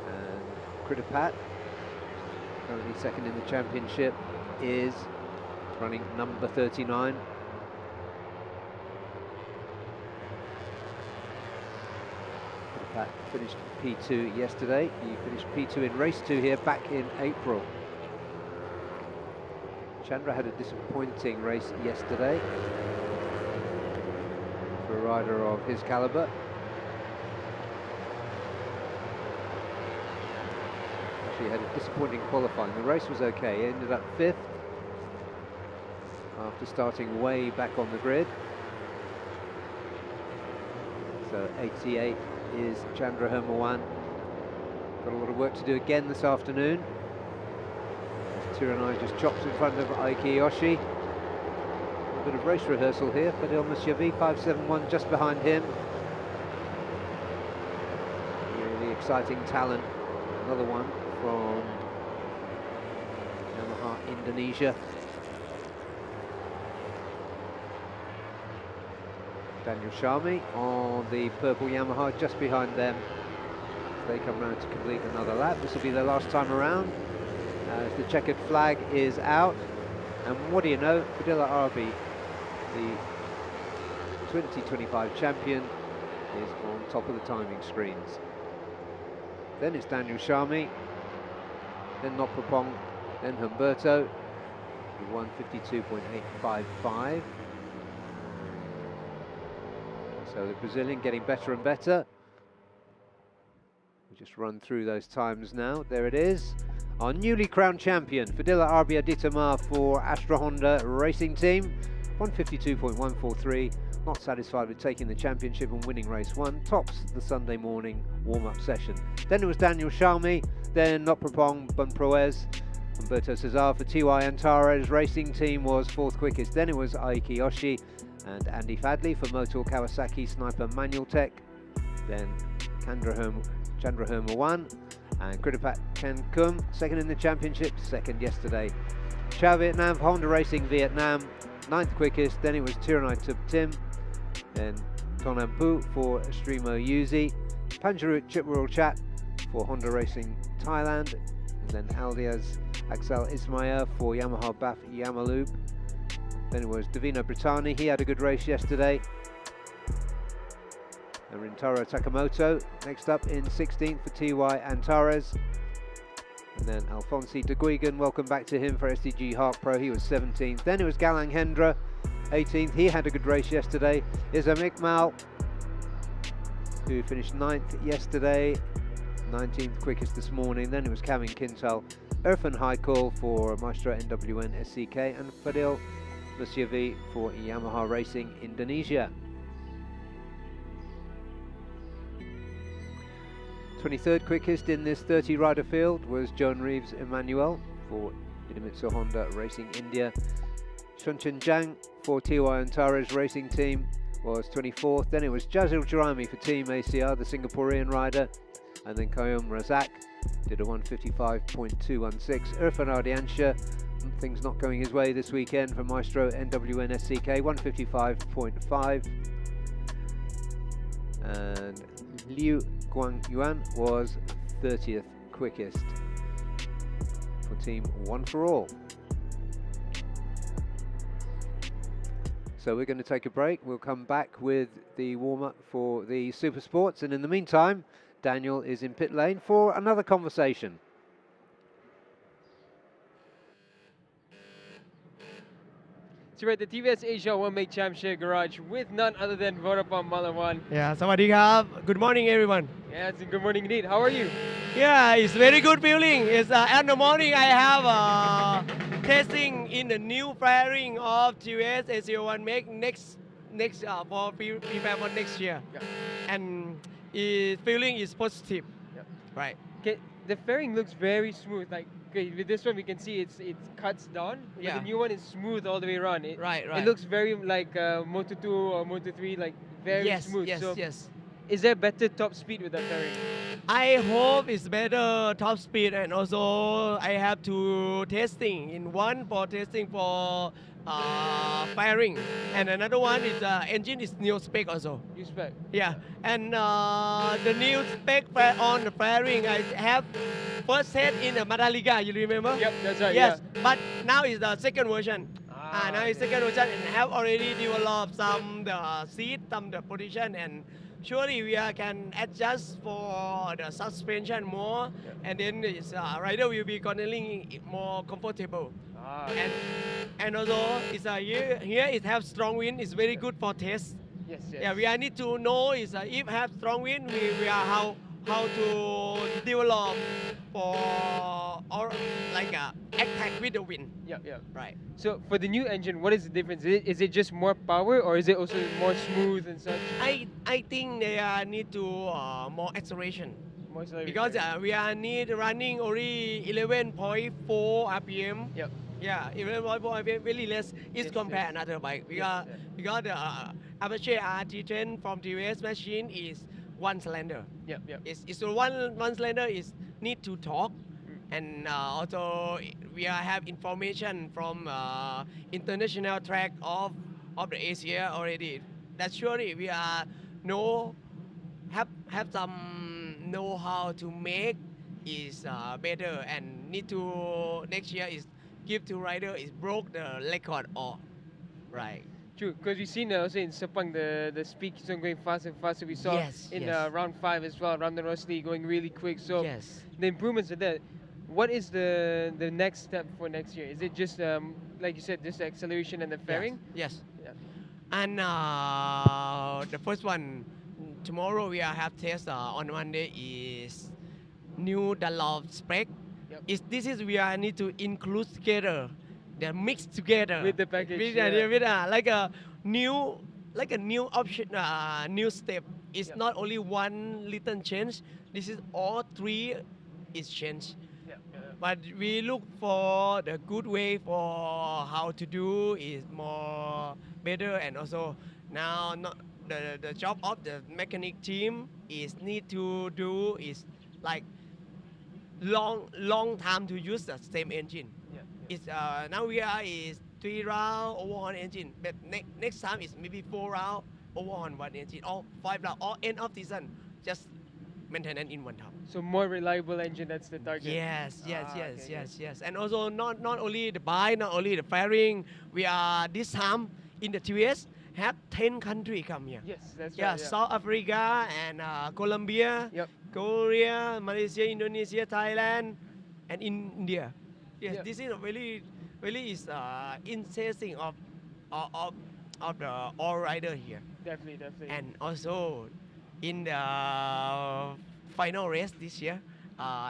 And Kritapat, currently second in the championship, is running number 39. Finished P2 yesterday. He finished P2 in race 2 here back in April. Chandra had a disappointing race yesterday for a rider of his caliber. Actually had a disappointing qualifying. The race was okay. He ended up 5th after starting way back on the grid. So 88 is Chandra Hermawan. Got a lot of work to do again this afternoon. Tiranai just chops in front of Aiki Yoshi. A bit of race rehearsal here. Fadil Musyavi, 571, just behind him. Really exciting talent. Another one from Yamaha Indonesia. Daniel Shami on the purple Yamaha just behind them. They come round to complete another lap. This will be their last time around as the checkered flag is out. And what do you know, Padilla Arbi, the 2025 champion, is on top of the timing screens. Then it's Daniel Sharmi, then Nopapong, then Humberto, with 152.855. So the Brazilian getting better and better. We'll just run through those times now. There it is. Our newly crowned champion, Fadila Arbia Ditama for Astra Honda Racing Team, 152.143. Not satisfied with taking the championship and winning race 1. Tops the Sunday morning warm-up session. Then it was Daniel Shalmi, then Nopapong Bunproez. Humberto Cesar for TY Antares Racing Team was 4th quickest. Then it was Aiki Yoshi and Andy Fadley for Motor Kawasaki Sniper Manual Tech. Then Chandra Herma 1 and Kritapat Ken Kum, 2nd in the championship, 2nd yesterday. Chao Vietnam for Honda Racing Vietnam, 9th quickest. Then it was Tiranai Tup Tim, then Tonam Pu for Streamo Yuzi, Panjarut Chitwurl Chat for Honda Racing Thailand, and then Aldiaz Axel Ismail for Yamaha Baf Yamalube. Then it was Davino Brittani, he had a good race yesterday. And Rintaro Takamoto next up in 16th for TY Antares. And then Alfonsi de Guigan, welcome back to him for SDG Hark Pro, he was 17th. Then it was Galang Hendra, 18th, he had a good race yesterday. Isam Iqmal, who finished 9th yesterday, 19th quickest this morning. Then it was Kevin Kintal, Irfan Haikal for Maestro NWN SCK, and Fadil Musyavi for Yamaha Racing Indonesia. 23rd quickest in this 30 rider field was Joan Reeves Emmanuel for Idemitsu Honda Racing India. Shunchen Zhang for TY Antares Racing Team was 24th. Then it was Jazil Jarami for Team ACR, the Singaporean rider. And then Kayum Razak did a 155.216. Irfan Ardiansha, things not going his way this weekend for Maestro NWN SCK, 155.5. And Liu Guang Yuan was 30th quickest for Team One for All. So we're going to take a break. We'll come back with the warm-up for the Super Sports, and in the meantime, Daniel is in pit lane for another conversation. So we're at the TVS Asia One Make Championship Garage with none other than Vodafone Malawan. Yeah, sawadee krap. Good morning, everyone. Yeah, it's a good morning indeed. How are you? Yeah, it's very good feeling. It's at the morning I have testing in the new fairing of TVS ACO1 Make next for prepare for next year. Yeah. And feeling is positive. Yeah. Right. Okay, the fairing looks very smooth. Like, okay, with this one we can see it cuts down. But Yeah. the new one is smooth all the way around. Right. It looks very like Moto 2 or Moto 3, like very smooth. Yes. Is there better top speed with that fairing? I hope it's better top speed, and also I have to testing in one for testing for fairing, and another one is engine is new spec also. You spec? Yeah, and the new spec on the fairing I have first set in the Madaliga, you remember? Yep, that's right. Yes, Yeah. but now is the second version. Now is second version, and have already developed some the seat, some the position, and surely we can adjust for the suspension more, and then rider will be controlling it more comfortable. And also it's here it have strong wind. It's very good for test. Yes. Yeah, we need to know is if have strong wind, we are how to develop for or like attack with the wind. Yeah. Right. So for the new engine, what is the difference? Is it just more power, or is it also more smooth and such? I think they need to more acceleration. More acceleration. Because we are need running only 11.4 RPM. Yep. Yeah, 11.4 RPM, very less is compared another bike. Because the Apache RT10 from TVS machine is one cylinder. Yep. It's one cylinder is need to talk, and also we have information from international track of the Asia already. That's surely we are have some know how to make is better, and need to next year is give to rider is broke the record or right. True, because we've seen also in Sepang the speed keeps on going faster and faster. We saw Yes, in yes. round 5 as well, Ramdan Rosli going really quick. So Yes. the improvements are there. What is the next step for next year? Is it just like you said, just the acceleration and the fairing? Yes. Yeah. And the first one tomorrow we are have test on Monday is new Dunlop spec. Yep. This is we are need to include together, they mix together With the package, with, yeah. with, like a new option, new step. It's Yep. not only one little change. This is all three is change. Yeah. But we look for the good way for how to do is more better, and also now not the job of the mechanic team is need to do is like long time to use the same engine. Yeah. It's now we are is 3 round overhaul engine, but next time is maybe 4 round overhaul one engine, or 5 round, or end of season just maintenance in one time. So more reliable engine, that's the target. Yes, yes, Ah, yes, okay, yes, yes. And also not only the bike, not only the fairing. We are this time in the TVS have 10 country come here. Yes, that's Yeah, right. Yeah. South Africa and Colombia, Yep. Korea, Malaysia, Indonesia, Thailand, and India. Yes, Yep. this is a really is interesting of the all rider here. Definitely. And also in the final race this year,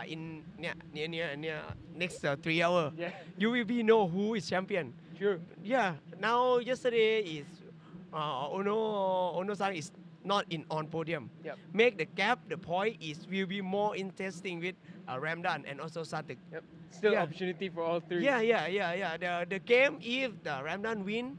in near next 3 hours, Yeah. you will be know who is champion. True. Yeah. Now yesterday is Ono-san is not on podium. Yep. Make the gap. The point is will be more interesting with Ramdan and also Satik. Yep. Still Yeah. opportunity for all three. Yeah. The game, if the Ramdan win,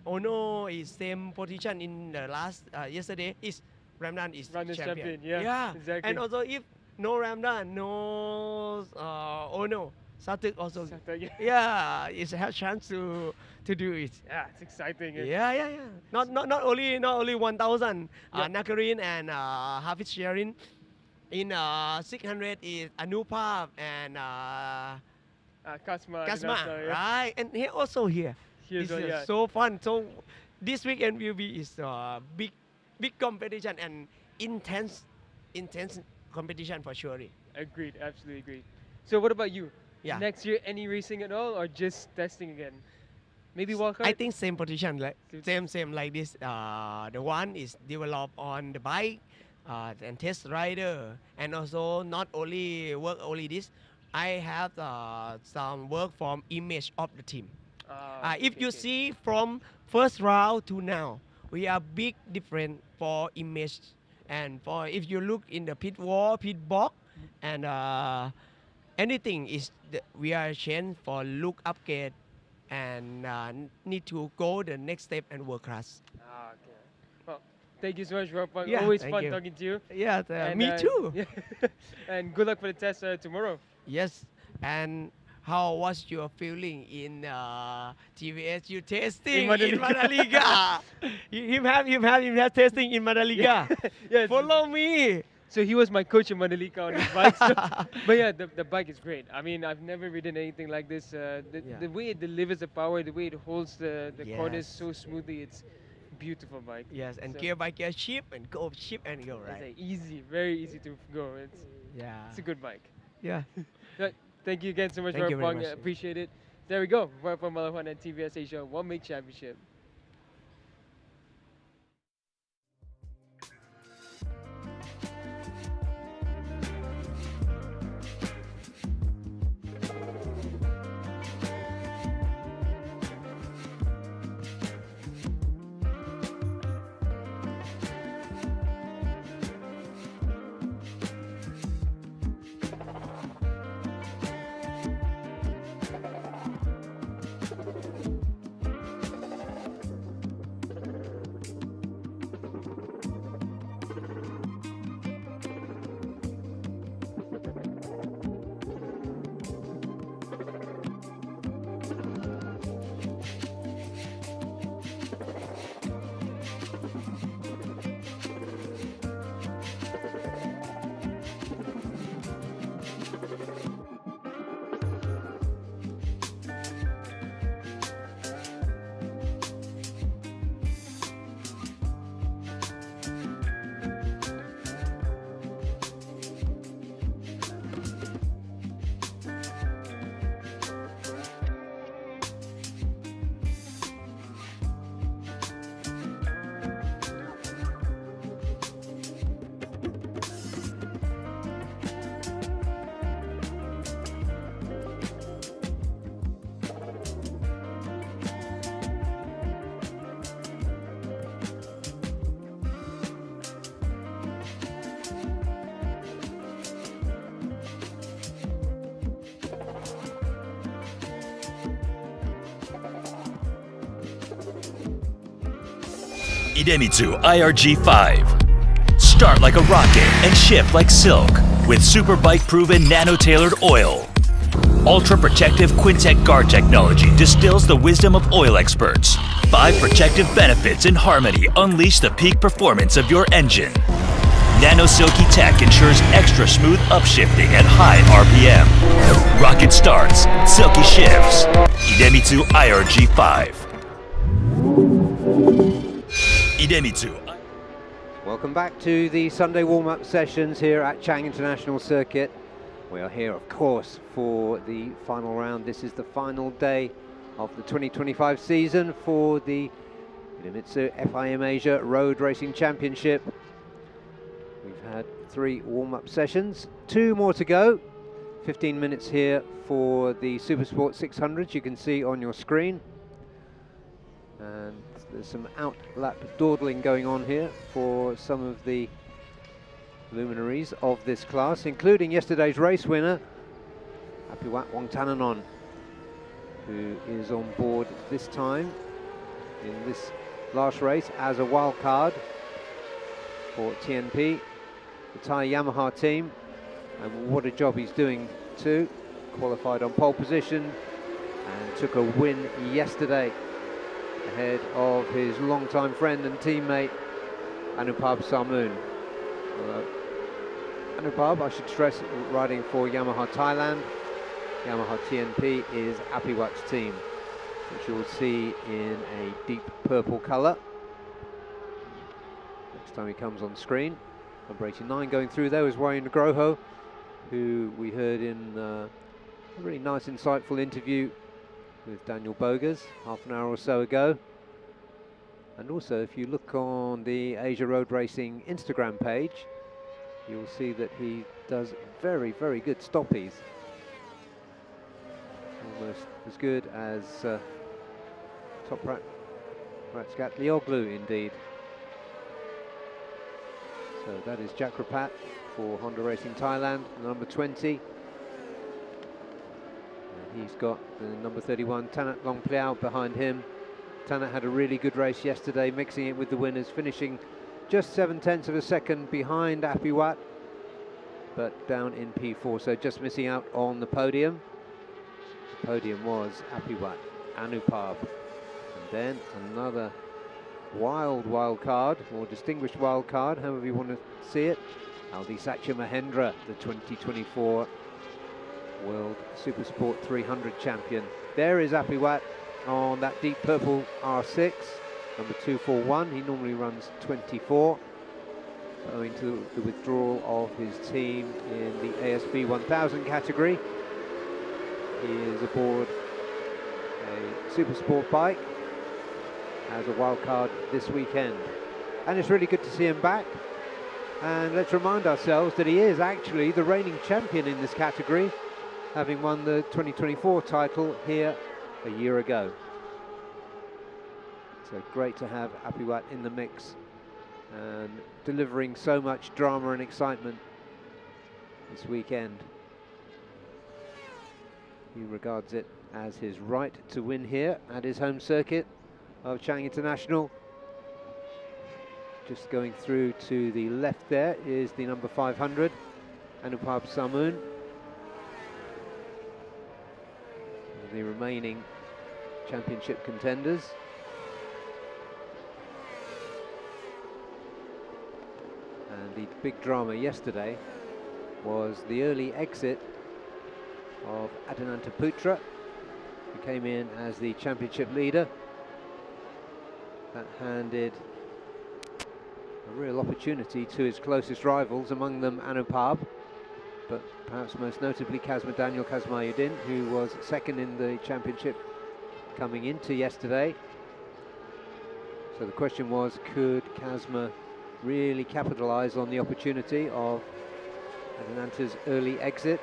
Ono is same position in the last yesterday. Is Ramdan is Ramdan's champion. champion, yeah, exactly. And also if no Ramdan, no Ono, Satik also. Satik, yeah. Yeah, it's a chance to do it. Yeah, it's exciting. Yeah. Not only 1,000. Yep. Nakarin and Hafiz Sharin. In 600 is Anupap and Kasma. Kasma, Dinasta, yeah. right? And he also here. Here's It's one, yeah. so fun. So this weekend will be is big competition and intense competition for sure. Agreed, absolutely agreed. So what about you? Yeah. Next year, any racing at all, or just testing again? Maybe wildcard? I think same position, like Same. same like this. The one is developed on the bike and test rider, and also not only work only this. I have some work from image of the team. If you see from first round to now, we are big different for image, and for if you look in the pit wall, pit box, and anything is we are changed for look upgrade, and need to go the next step and work class. Okay. Well, thank you so much, Ropang. Yeah, Always thank fun you. talking to you. Yeah, And, me too. Yeah. And good luck for the test tomorrow. Yes, and how was your feeling in TVS? You testing in Mandalika? him have testing in Mandalika. Yes. Follow me. So he was my coach in Mandalika on his bike. But yeah, the bike is great. I mean, I've never ridden anything like this. The way it delivers the power, the way it holds the corners Yes. so smoothly, it's beautiful bike. Yes, and So gear by gear ship and go ship and go It's right. like easy, very easy to go. Yeah. It's a good bike. Yeah. But thank you again so much, Thank you very Ropang. much. Appreciate it. There we go. Ropang Malawan and TVS Asia One Make Championship. Idemitsu IRG5. Start like a rocket and shift like silk with super bike-proven nano-tailored oil. Ultra-protective Quintec guard technology distills the wisdom of oil experts. 5 protective benefits in harmony unleash the peak performance of your engine. Nano Silky Tech ensures extra smooth upshifting at high RPM. Rocket starts, silky shifts. Idemitsu IRG5. Idemitsu. Welcome back to the Sunday warm-up sessions here at Chang International Circuit. We are here, of course, for the final round. This is the final day of the 2025 season for the Idemitsu FIM Asia Road Racing Championship. We've had 3 warm-up sessions, 2 more to go. 15 minutes here for the Supersport 600s, you can see on your screen. And there's some out-lap dawdling going on here for some of the luminaries of this class, including yesterday's race winner, Apiwat Wongtananon, who is on board this time in this last race as a wild card for TNP, the Thai Yamaha team, and what a job he's doing too. Qualified on pole position and took a win yesterday ahead of his longtime friend and teammate Anupab Samoon. Anupab, I should stress, riding for Yamaha Thailand. Yamaha TNP is Apiwat's team, which you'll see in a deep purple colour next time he comes on screen. Number 89 going through there was Wahyu Nugroho, who we heard in a really nice, insightful interview with Daniel Bogas half an hour or so ago. And also, if you look on the Asia Road Racing Instagram page, you'll see that he does very, very good stoppies. Almost as good as Toprak Ratsgat Lioglu, indeed. So that is Jack Rapat for Honda Racing Thailand, number 20. And he's got the number 31, Tanat Longpliao, behind him. Tanat had a really good race yesterday, mixing it with the winners, finishing just 7/10 of a second behind Apiwat, but down in P4, so just missing out on the podium. The podium was Apiwat, Anupab, and then another wild card, or distinguished wild card, however you want to see it, Aldi Satya Mahendra, the 2024 World Supersport 300 champion. There is Apiwat on that deep purple R6, number 241. He normally runs 24, owing to the withdrawal of his team in the ASB 1000 category. He is aboard a Supersport bike as a wild card this weekend, and it's really good to see him back. And let's remind ourselves that he is actually the reigning champion in this category, having won the 2024 title here a year ago. So great to have Apiwat in the mix and delivering so much drama and excitement this weekend. He regards it as his right to win here at his home circuit of Chang International. Just going through to the left there is the number 500, Anupab Samoon. The remaining championship contenders. And the big drama yesterday was the early exit of Adinanta Putra, who came in as the championship leader. That handed a real opportunity to his closest rivals, among them Anupab, but perhaps most notably Daniel Kazmayuddin, who was second in the championship coming into yesterday. So the question was, could Kazma really capitalise on the opportunity of Adinanta's early exit?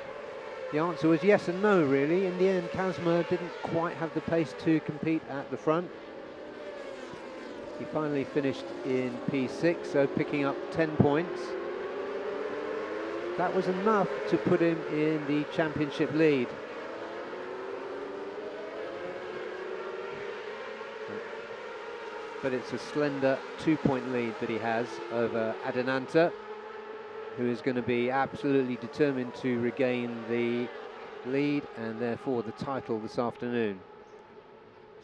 The answer was yes and no, really. In the end, Kazma didn't quite have the pace to compete at the front. He finally finished in P6, so picking up 10 points. That was enough to put him in the championship lead. but it's a slender 2-point lead that he has over Adenanta, who is going to be absolutely determined to regain the lead and therefore the title this afternoon.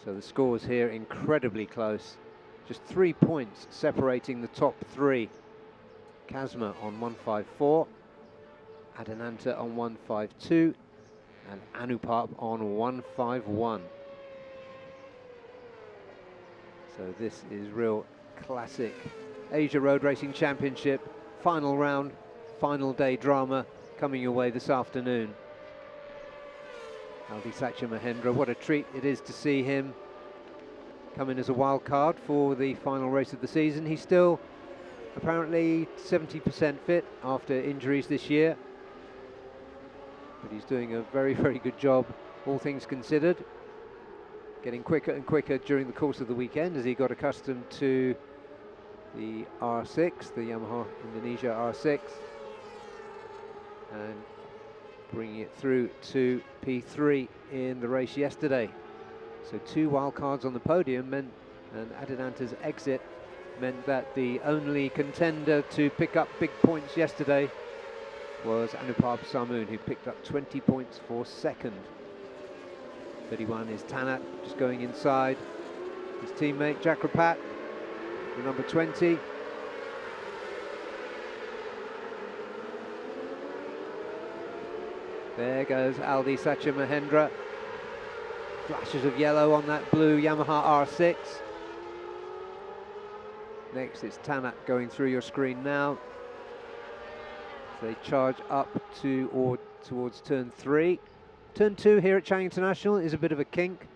So the scores here incredibly close. Just 3 points separating the top three. Kazma on 154, Adenanta on 152, and Anupap on 151. So this is real classic Asia Road Racing Championship, final round, final day drama coming your way this afternoon. Aldisatya Mahendra, what a treat it is to see him come in as a wild card for the final race of the season. He's still apparently 70% fit after injuries this year, but he's doing a very, very good job, all things considered. Getting quicker and quicker during the course of the weekend as he got accustomed to the R6, the Yamaha Indonesia R6, and bringing it through to P3 in the race yesterday. So 2 wildcards on the podium meant, and Adenanta's exit meant that the only contender to pick up big points yesterday was Anupap Samoon, who picked up 20 points for second. 31 is Tanat, just going inside his teammate Chakrapat, the number 20. There goes Aldisatya Mahendra. Flashes of yellow on that blue Yamaha R6. Next it's Tanat going through your screen now. They charge up towards turn 3. Turn 2 here at Chang International is a bit of a kink.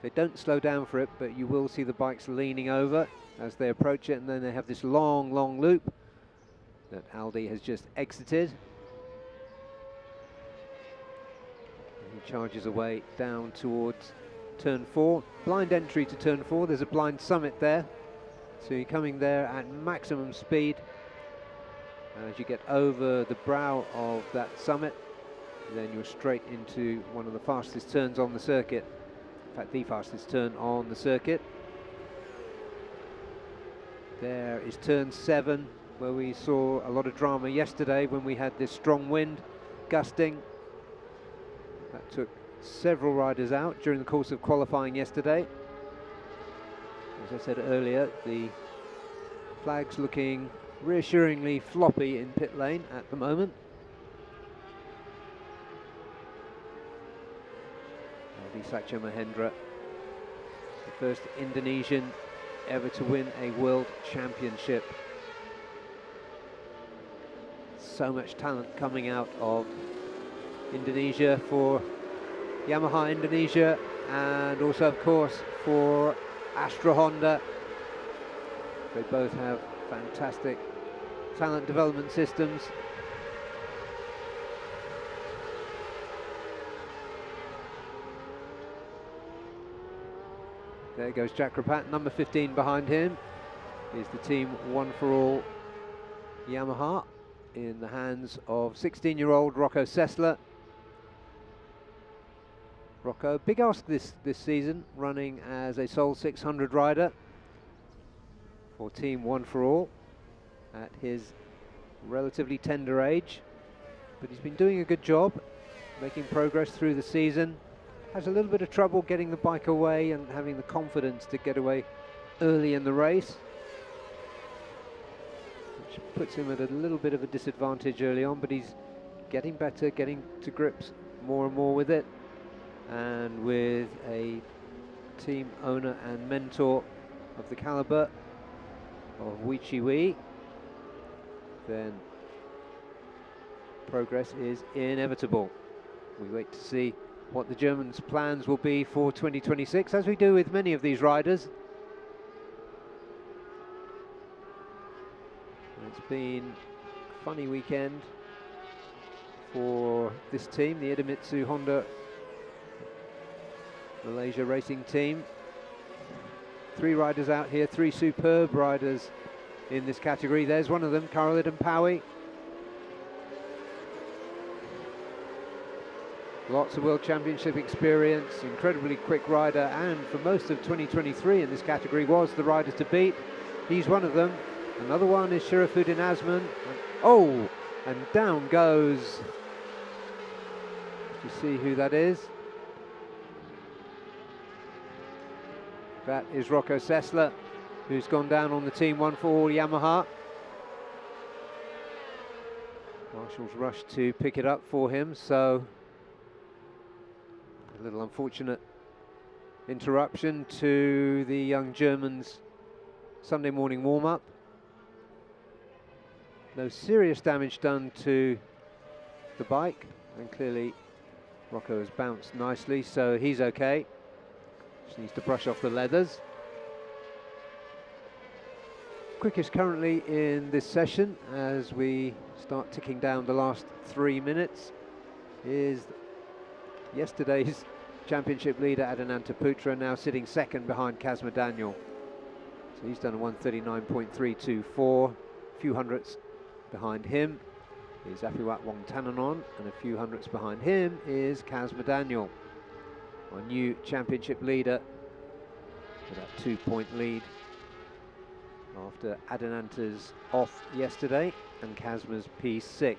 They don't slow down for it, but you will see the bikes leaning over as they approach it, and then they have this long, long loop that Aldi has just exited. And he charges away down towards turn 4. Blind entry to turn 4, there's a blind summit there. So you're coming there at maximum speed. As you get over the brow of that summit, then you're straight into one of the fastest turns on the circuit. In fact, the fastest turn on the circuit. There is turn 7, where we saw a lot of drama yesterday when we had this strong wind gusting. That took several riders out during the course of qualifying yesterday. As I said earlier, the flag's looking reassuringly floppy in pit lane at the moment. Aldisatya Mahendra, the first Indonesian ever to win a world championship. So much talent coming out of Indonesia for Yamaha Indonesia, and also of course for Astra Honda. They both have fantastic talent development systems. There goes Chakrapat, number 15 behind him is the team One for All Yamaha in the hands of 16-year-old Rocco Sessler. Rocco, big ask this season, running as a sole 600 rider for team One for All at his relatively tender age, but he's been doing a good job, making progress through the season. Has a little bit of trouble getting the bike away and having the confidence to get away early in the race, which puts him at a little bit of a disadvantage early on, but he's getting better, getting to grips more and more with it. And with a team owner and mentor of the caliber of Weiqi Wei, then progress is inevitable. We wait to see what the Germans' plans will be for 2026, as we do with many of these riders. It's been a funny weekend for this team, the Idemitsu Honda Malaysia racing team. 3 riders out here, 3 superb riders in this category. There's one of them, Karolid and Paui. Lots of World Championship experience, incredibly quick rider, and for most of 2023 in this category was the rider to beat. He's one of them. Another one is Sharafuddin Azman. Oh, and down goes. You see who that is? That is Rocco Sessler, who's gone down on the Team 1-for-all Yamaha. Marshall's rushed to pick it up for him, so a little unfortunate interruption to the young German's Sunday morning warm-up. No serious damage done to the bike, and clearly Rocco has bounced nicely, so he's okay. Just needs to brush off the leathers. Quickest currently in this session, as we start ticking down the last 3 minutes, is yesterday's championship leader Adinanta Putra, now sitting second behind Kazma Daniel. So he's done a 139.324, a few hundredths behind him is Apiwat Wongtananon, and a few hundredths behind him is Kazma Daniel, our new championship leader, with that 2-point lead after Adinanta's off yesterday and Kazma's P6.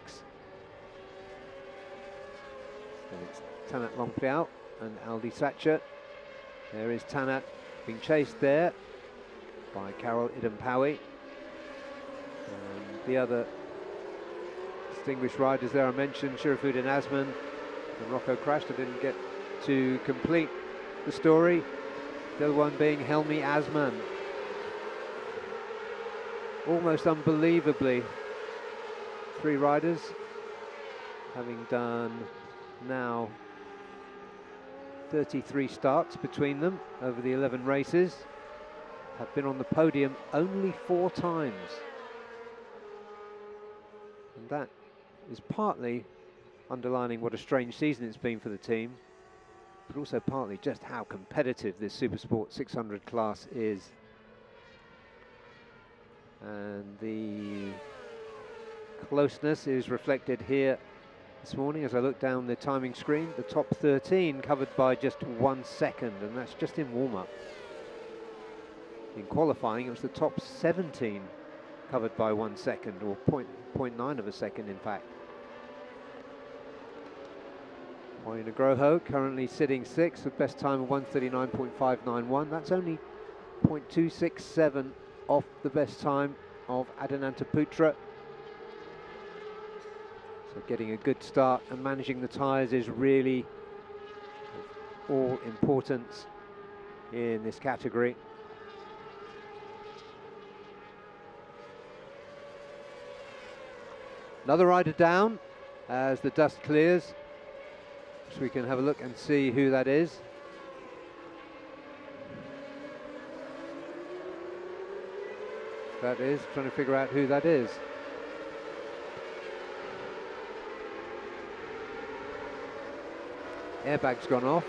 And it's Tanat Longpriao and Aldi Satcher. There is Tanat being chased there by Carol Idampawi. And the other distinguished riders there I mentioned, Sharafuddin Azman and Rocco crashed. I didn't get to complete the story. The other one being Helmi Azman. Almost unbelievably, 3 riders, having done now 33 starts between them over the 11 races, have been on the podium only 4 times. And that is partly underlining what a strange season it's been for the team, but also partly just how competitive this Supersport 600 class is. And the closeness is reflected here this morning as I look down the timing screen. The top 13 covered by just 1 second, and that's just in warm-up. In qualifying, it was the top 17 covered by 1 second, or 0.9 of a second, in fact. Wahyu Nugroho currently sitting 6th with best time of 1:39.591. That's only 0.267 off the best time of Adinanta Putra. So getting a good start and managing the tyres is really all importance in this category. Another rider down as the dust clears, so we can have a look and see who that is. That is, trying to figure out who that is. Airbag's gone off.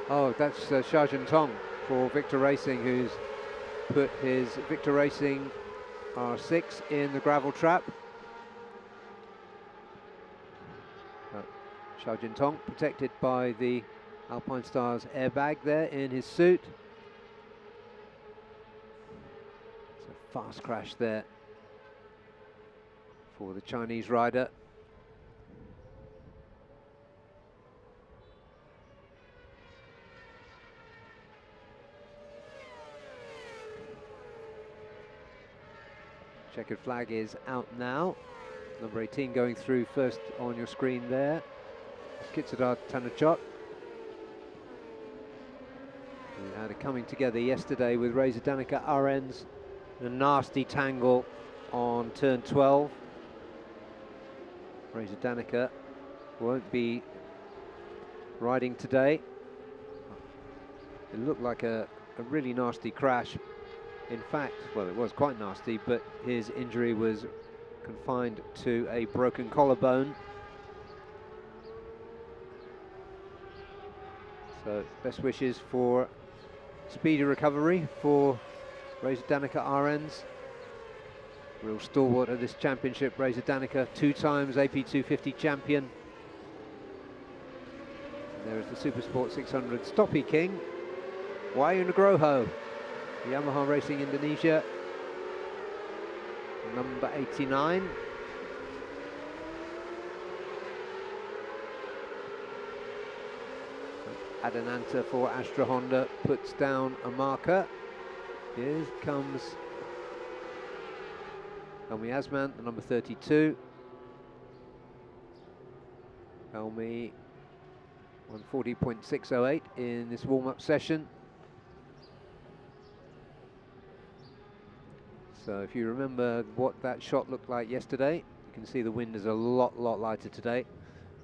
Oh, that's Sha-Jin Tong for Victor Racing, who's put his Victor Racing R6 in the gravel trap. Sha-Jin Tong protected by the Alpine Stars airbag there in his suit. Fast crash there for the Chinese rider. Checkered flag is out now. Number 18 going through first on your screen there. Kitsadar Tanachot. We had a coming together yesterday with Reza Danica Arens. A nasty tangle on turn 12. Reza Danica won't be riding today. It looked like a really nasty crash. In fact, well, it was quite nasty, but his injury was confined to a broken collarbone. So best wishes for speedy recovery for Reza Danica Arens. Real stalwart of this championship, Reza Danica, 2 times AP250 champion. There is the Supersport 600 Stoppy King, Wahyu Nugroho, Yamaha Racing Indonesia, number 89. Adananta for Astra Honda puts down a marker. Here comes Helmi Asman, the number 32. Helmi 140.608 in this warm-up session. So if you remember what that shot looked like yesterday, you can see the wind is a lot lighter today.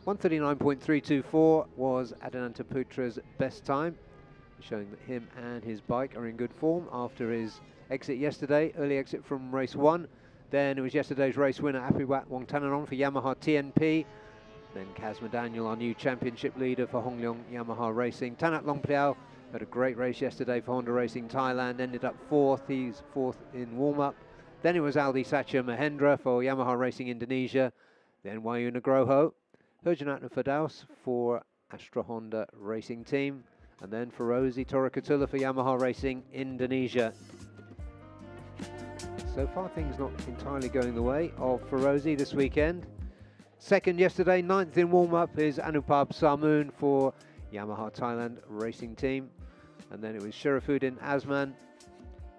139.324 was Adananta Putra's best time, showing that him and his bike are in good form after his exit yesterday, early exit from race 1. Then it was yesterday's race winner, Apiwat Wongtananon for Yamaha TNP. Then Kazma Daniel, our new championship leader for Hongleong Yamaha Racing. Tanat Longpriao had a great race yesterday for Honda Racing Thailand, ended up 4th. He's 4th in warm-up. Then it was Aldi Satya Mahendra for Yamaha Racing Indonesia. Then Wahyu Nugroho, Herjanatna Firdaus for Astra Honda Racing Team. And then Ferozi Torakatula for Yamaha Racing Indonesia. So far things not entirely going the way of Ferozi this weekend. Second yesterday, 9th in warm-up is Anupab Samoon for Yamaha Thailand Racing Team. And then it was Sharafuddin Asman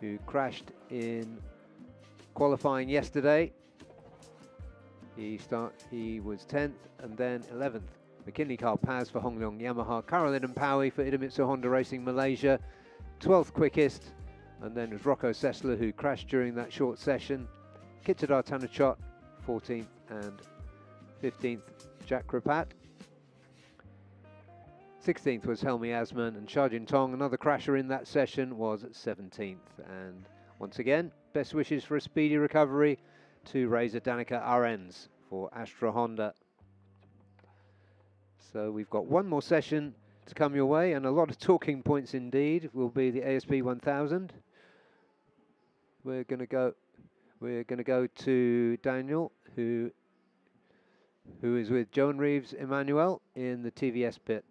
who crashed in qualifying yesterday. He was 10th and then 11th. McKinley Carl Paz for Hongleong Yamaha. Caroline and Powie for Idemitsu Honda Racing Malaysia. 12th quickest. And then it was Rocco Sessler who crashed during that short session. Kitadar Tanachot, 14th and 15th, Jack Rapat. 16th was Helmi Asman, and Sharjin Tong, another crasher in that session, was 17th. And once again, best wishes for a speedy recovery to Reza Danica Arens for Astra Honda. So we've got one more session to come your way, and a lot of talking points indeed will be the ASB 1000. We're going to go to Daniel, who is with Joan Reeves Emmanuel in the TVS pit.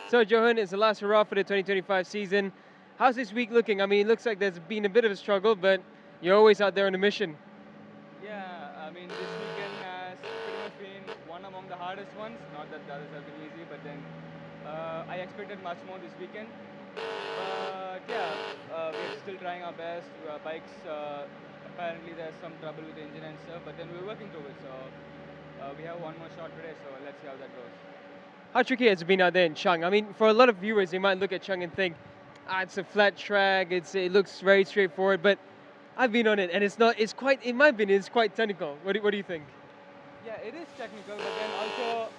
So Johan, it's the last hurrah for the 2025 season. How's this week looking? I mean, it looks like there's been a bit of a struggle, but you're always out there on a mission. Yeah, I mean, this weekend has pretty much been one among the hardest ones. Not that the others have been easy, but then I expected much more this weekend. But yeah, we're still trying our best. Our bikes, apparently there's some trouble with the engine and stuff, but then we're working towards it. So we have one more shot today, so let's see how that goes. How tricky has it been out there in Chang? I mean, for a lot of viewers, they might look at Chang and think, it's a flat track, it looks very straightforward, but I've been on it, and it's quite, in my opinion, it's quite technical. What do you think? Yeah, it is technical, but then also,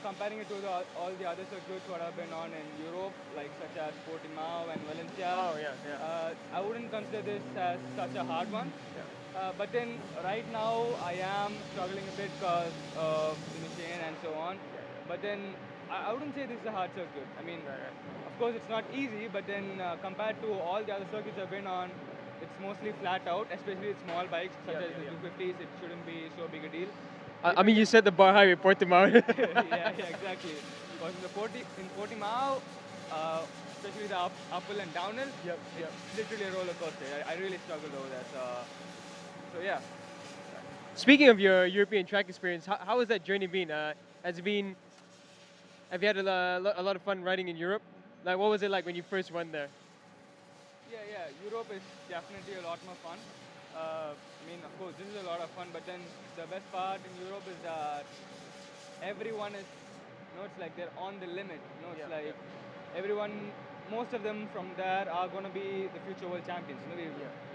comparing it to all the other circuits what I've been on in Europe, like such as Portimao and Valencia. Oh, yeah. I wouldn't consider this as such a hard one. Yeah. But then right now I am struggling a bit because of the machine and so on. Yeah. But then I wouldn't say this is a hard circuit. I mean, of course it's not easy, but then compared to all the other circuits I've been on, it's mostly flat out, especially with small bikes such as the 250s. It shouldn't be so big a deal. I mean, you said the bar high with Portimao. yeah, exactly. Because in Portimao, especially the uphill and downhill, it's literally a roller coaster. I really struggled over that. So yeah. Speaking of your European track experience, how has that journey been? Have you had a lot of fun riding in Europe? Like, what was it like when you first went there? Yeah. Europe is definitely a lot more fun. I mean, of course, this is a lot of fun, but then the best part in Europe is that everyone is, it's like they're on the limit. It's like everyone, most of them from there are going to be the future world champions.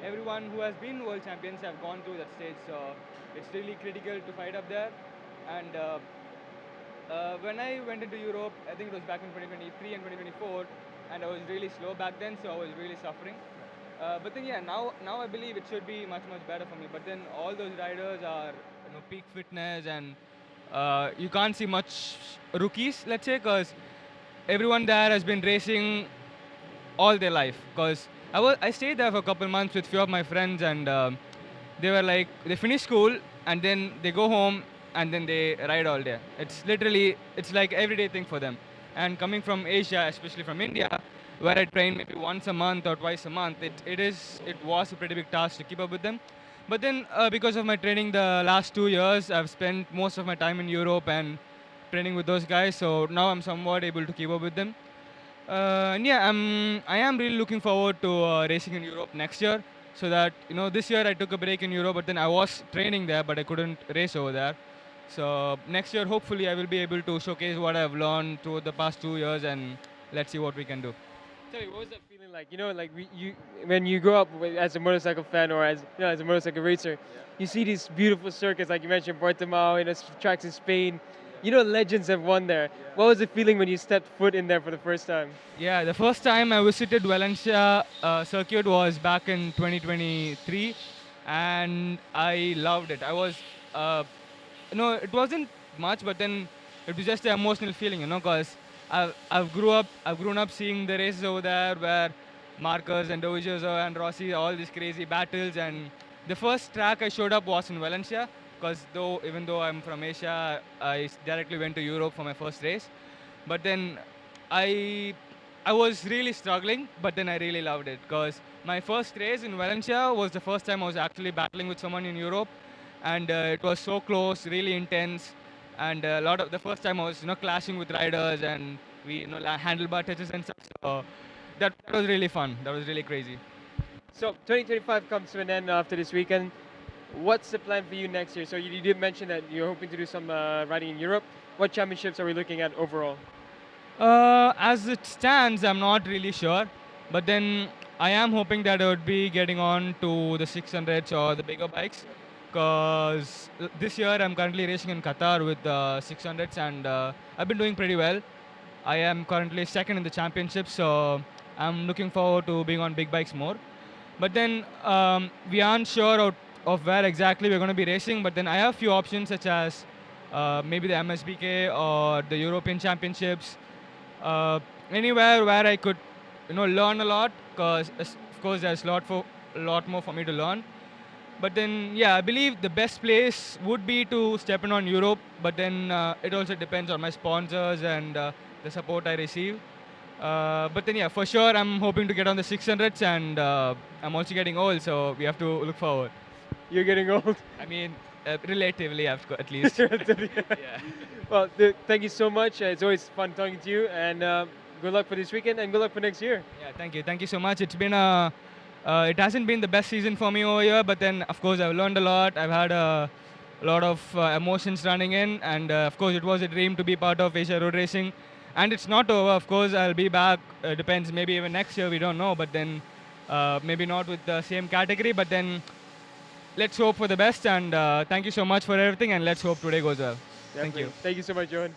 Everyone who has been world champions have gone through that stage, so it's really critical to fight up there. And when I went into Europe, I think it was back in 2023 and 2024, and I was really slow back then, so I was really suffering. But then now I believe it should be much better for me. But then all those riders are peak fitness, and you can't see much rookies, let's say, because everyone there has been racing all their life. Because I stayed there for a couple months with a few of my friends, and they were like, they finish school and then they go home and then they ride all day. It's literally, it's like everyday thing for them. And coming from Asia, especially from India, where I train maybe once a month or twice a month, it was a pretty big task to keep up with them. But then because of my training the last 2 years, I've spent most of my time in Europe and training with those guys. So now I'm somewhat able to keep up with them. And yeah, I am really looking forward to racing in Europe next year. So that, this year I took a break in Europe, but then I was training there, but I couldn't race over there. So next year, hopefully, I will be able to showcase what I've learned through the past 2 years, and let's see what we can do. Tell me, what was that feeling like? Like when you grow up as a motorcycle fan or as a motorcycle racer, you see these beautiful circuits, like you mentioned, Portimao, tracks in Spain. Legends have won there. What was the feeling when you stepped foot in there for the first time? Yeah, the first time I visited Valencia circuit was back in 2023, and I loved it. I was, it wasn't much, but then it was just an emotional feeling, because I've grown up seeing the races over there where Marcus and Dovizioso and Rossi, all these crazy battles, and the first track I showed up was in Valencia, because even though I'm from Asia, I directly went to Europe for my first race. But then I was really struggling, but then I really loved it, because my first race in Valencia was the first time I was actually battling with someone in Europe, and it was so close, really intense, and the first time I was clashing with riders, and we handlebar touches and stuff. So that was really fun. That was really crazy. So 2025 comes to an end after this weekend. What's the plan for you next year? So you did mention that you're hoping to do some riding in Europe. What championships are we looking at overall? As it stands, I'm not really sure, but then I am hoping that I would be getting on to the 600s or the bigger bikes, because this year I'm currently racing in Qatar with the 600s, and I've been doing pretty well. I am currently second in the championship, so I'm looking forward to being on big bikes more. But then we aren't sure of where exactly we're going to be racing, but then I have a few options, such as maybe the MSBK or the European Championships, anywhere where I could learn a lot, because of course there's a lot more for me to learn. But then yeah, I believe the best place would be to step in on Europe, but then it also depends on my sponsors and the support I receive. But then yeah, for sure I'm hoping to get on the 600s, and I'm also getting old, so we have to look forward. You're getting old? I mean, relatively, at least. Yeah. Well, thank you so much. It's always fun talking to you, and good luck for this weekend, and good luck for next year. Yeah, thank you so much. It's been it hasn't been the best season for me over here, but then of course I've learned a lot. I've had a lot of emotions running in, and of course it was a dream to be part of Asia Road Racing. And it's not over. Of course I'll be back. Depends, maybe even next year, we don't know. But then maybe not with the same category. But then let's hope for the best. And thank you so much for everything. And let's hope today goes well. Definitely. Thank you. Thank you so much, Johan.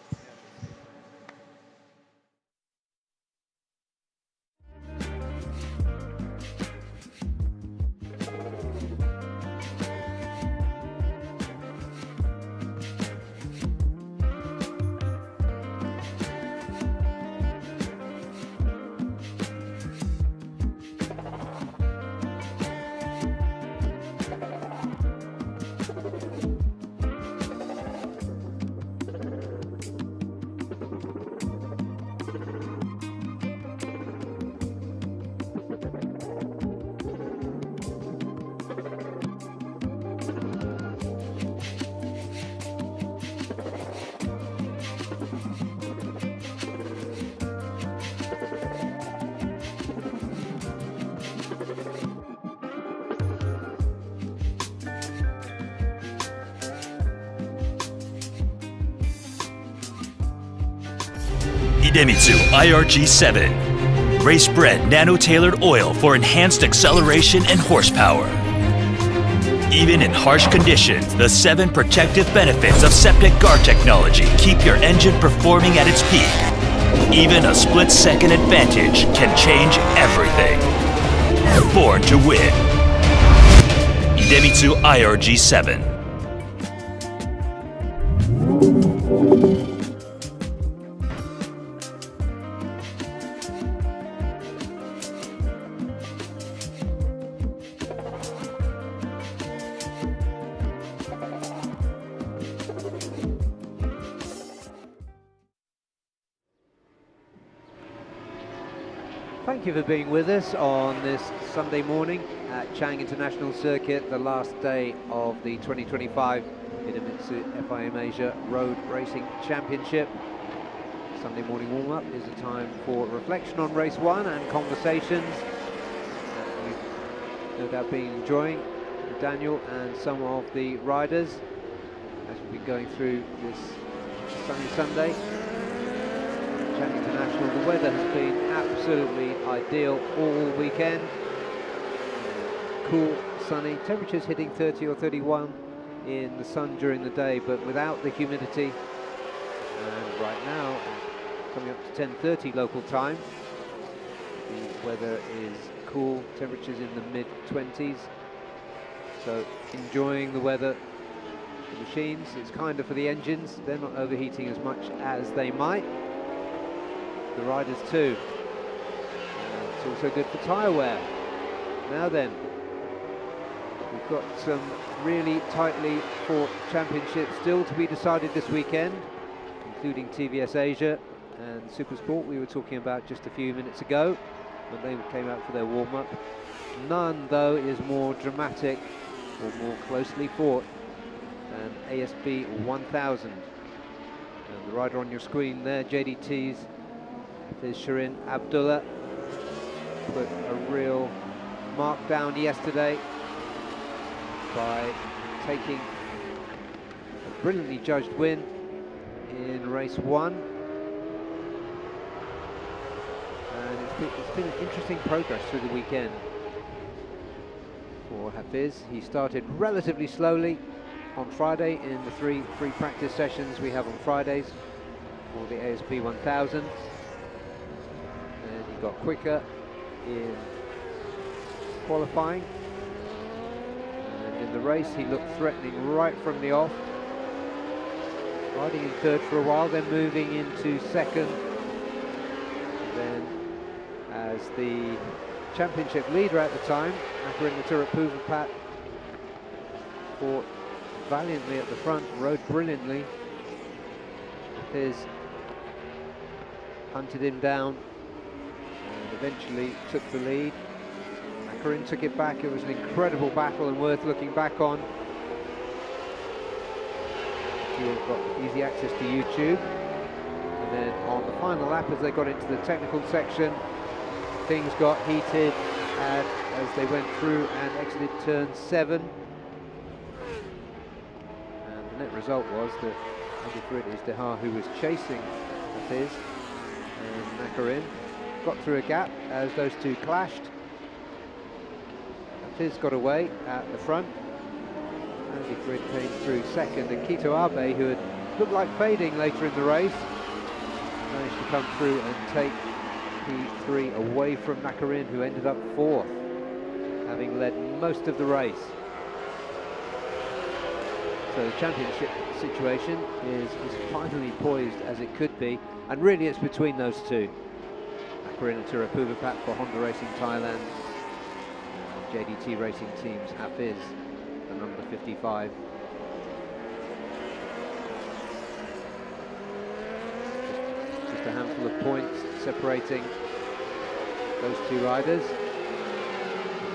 Idemitsu IRG7. Race-bred nano-tailored oil for enhanced acceleration and horsepower. Even in harsh conditions, the 7 protective benefits of septic guard technology keep your engine performing at its peak. Even a split-second advantage can change everything. Born to win. Idemitsu IRG7. Thank you for being with us on this Sunday morning at Chang International Circuit, the last day of the 2025 Idemitsu FIM Asia Road Racing Championship. Sunday morning warm-up is a time for reflection on race one and conversations that you've no doubt been enjoying with Daniel and some of the riders as we've been going through this sunny Sunday. Chang International, the weather has been absolutely ideal all weekend. Cool, sunny, temperatures hitting 30 or 31 in the sun during the day, but without the humidity. And right now, coming up to 10:30 local time, the weather is cool, temperatures in the mid-20s. So enjoying the weather. The machines, it's kinder for the engines, they're not overheating as much as they might. The riders too. It's also good for tyre wear. Now then, we've got some really tightly fought championships still to be decided this weekend, including TVS Asia and Supersport we were talking about just a few minutes ago when they came out for their warm-up. None, though, is more dramatic or more closely fought than ASB 1000. And the rider on your screen there, JDT's, is Shirin Abdullah, put a real mark down yesterday by taking a brilliantly judged win in race one. And it's been an interesting progress through the weekend for Hafiz. He started relatively slowly on Friday in the three free practice sessions we have on Fridays for the ASB 1000. And he got quicker in qualifying. And in the race he looked threatening right from the off. Riding in third for a while, then moving into second. Then as the championship leader at the time, Nakarin Naturapuvapat, fought valiantly at the front, rode brilliantly. His hunted him down and eventually took the lead. Nakarin took it back. It was an incredible battle and worth looking back on. You've got easy access to YouTube. And then on the final lap, as they got into the technical section, things got heated as they went through and exited turn 7. And the net result was that Izdihar, who was chasing Hafiz and Nakarin, got through a gap as those two clashed. Hafiz got away at the front. Andy Frid came through second, and Kito Abe, who had looked like fading later in the race, managed to come through and take P3 away from Nakarin, who ended up 4th, having led most of the race. So the championship situation is finally poised as it could be, and really it's between those two. Nakarin and Tirapuvapat for Honda Racing Thailand, JDT Racing Team's Hafiz, the number 55. Just a handful of points separating those two riders.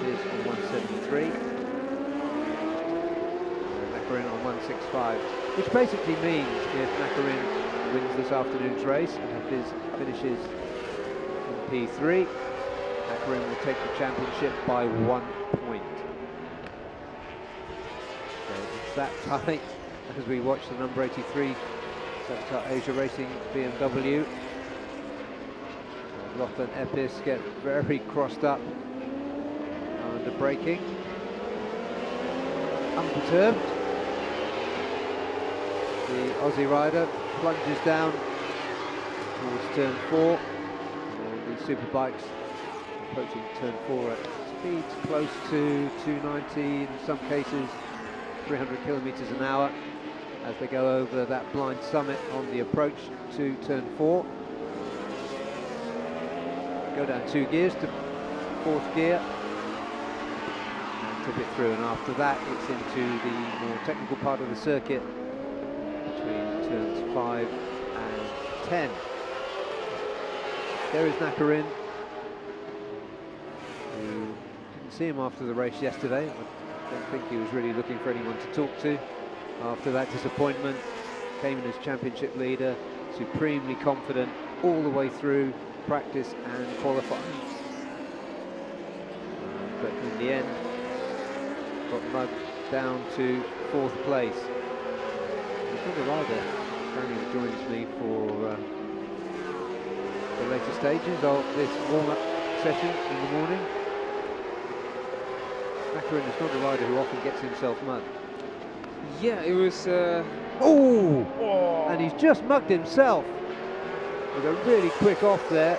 Hafiz on 173. Nakarin on 165, which basically means if Nakarin wins this afternoon's race and Hafiz finishes in P3, Nakarin will take the championship by 1 point. So it's that tight as we watch the number 83 Sabotage Asia Racing BMW. Lachlan Epis get very crossed up under braking. Unperturbed, the Aussie rider plunges down towards turn 4, and the superbikes approaching turn 4 at speeds close to 290, in some cases 300 kilometers an hour, as they go over that blind summit on the approach to turn 4. Go down 2 gears to 4th gear and tip it through, and after that it's into the more technical part of the circuit between turns 5 and 10. There is Nakarin who didn't see him after the race yesterday. I don't think he was really looking for anyone to talk to after that disappointment. Came in as championship leader, supremely confident all the way through practice and qualifying. But in the end, got mugged down to 4th place. There's another rider who joins me for the later stages of this warm-up session in the morning. Nakarin is not a rider who often gets himself mugged. Yeah, it was... Oh! And he's just mugged himself with a really quick off there.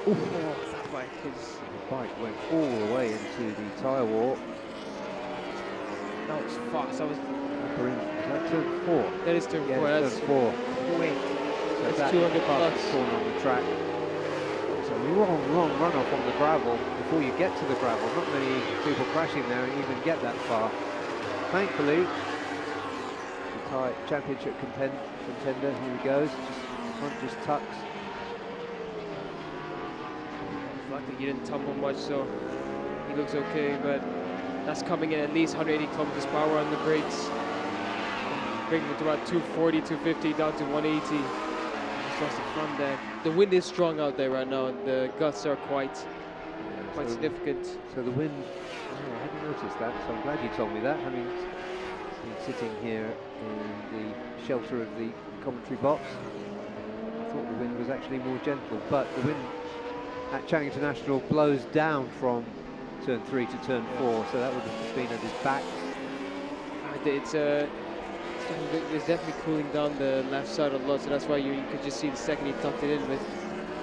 Ooh, that bike is... The bike went all the way into the tyre wall. That was fast. That was... Is that turn 4? That is turn 4. Yeah, That's turn 4. Wait. So That's that 200 fastest plus. corner on the track. It's a long run-off on the gravel before you get to the gravel. Not many people crashing there and even get that far. Thankfully, the championship contender, here he goes, front just tucks. Luckily he didn't tumble much, so he looks okay, but that's coming in at least 180 kilometers per hour on the brakes. Bringing it to about 240, 250, down to 180. Just lost the front there. The wind is strong out there right now, and the gusts are quite significant. So the wind, I hadn't noticed that, so I'm glad you told me that, having been sitting here in the shelter of the commentary box. I thought the wind was actually more gentle, but the wind at Chang International blows down from turn 3 to turn 4, so that would have been at his back. It's definitely cooling down the left side a lot, so that's why you could just see the second he tucked it in with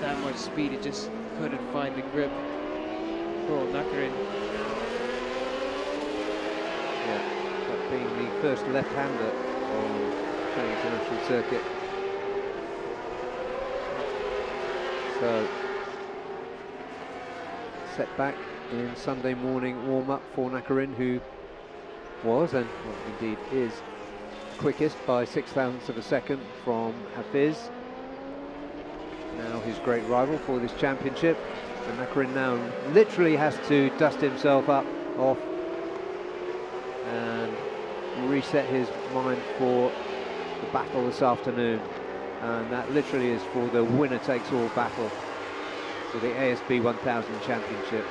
that much speed, it just couldn't find the grip. Oh, Nakarin. Yeah, that being the first left-hander on Chang International circuit. So, setback in Sunday morning warm-up for Nakarin, who was, and well, indeed is, quickest by 0.06 of a second from Hafiz. Now his great rival for this championship. And Nakarin now literally has to dust himself up off and reset his mind for the battle this afternoon. And that literally is for the winner-takes-all battle for the ASB 1000 Championship.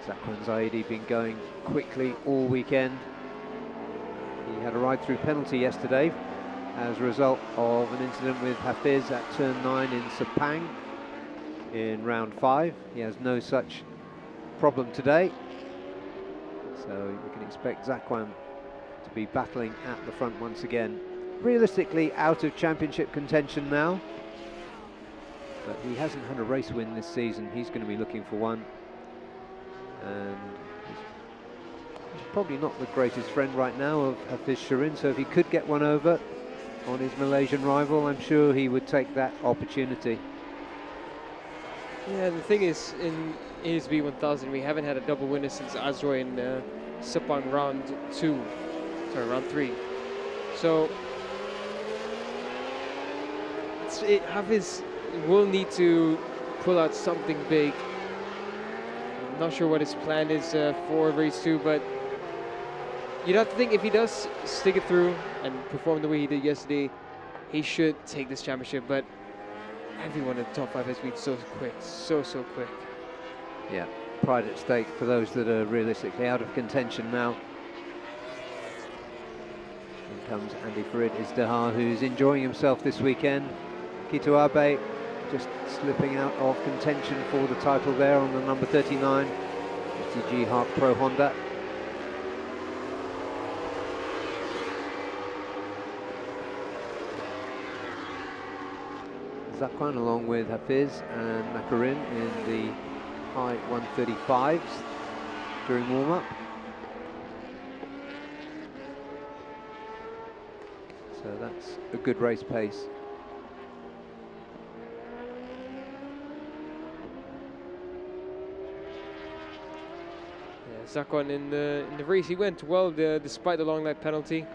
Zakwan Zaidi been going quickly all weekend. He had a ride-through penalty yesterday as a result of an incident with Hafiz at turn 9 in Sepang in round 5. He has no such problem today, so you can expect Zakwan to be battling at the front once again. Realistically out of championship contention now, but he hasn't had a race win this season. He's going to be looking for one, and he's probably not the greatest friend right now of Hafiz Shirin, so if he could get one over on his Malaysian rival, I'm sure he would take that opportunity. Yeah, the thing is, in ASB 1000, we haven't had a double winner since Azroy in Sepang round 3. So, Hafiz will need to pull out something big. I'm not sure what his plan is for race 2, but you'd have to think if he does stick it through and perform the way he did yesterday, he should take this championship, but everyone in the top 5 has been so quick, so quick. Yeah, pride at stake for those that are realistically out of contention now. Here comes Andy Farid Izdihar, who's enjoying himself this weekend. Kito Abe just slipping out of contention for the title there on the number 39 FTG Hark Pro Honda. Zakwan along with Hafiz and Nakarin in the high 135s during warm-up. So that's a good race pace. Yeah, Zakwan in the race, he went well despite the long lap penalty. You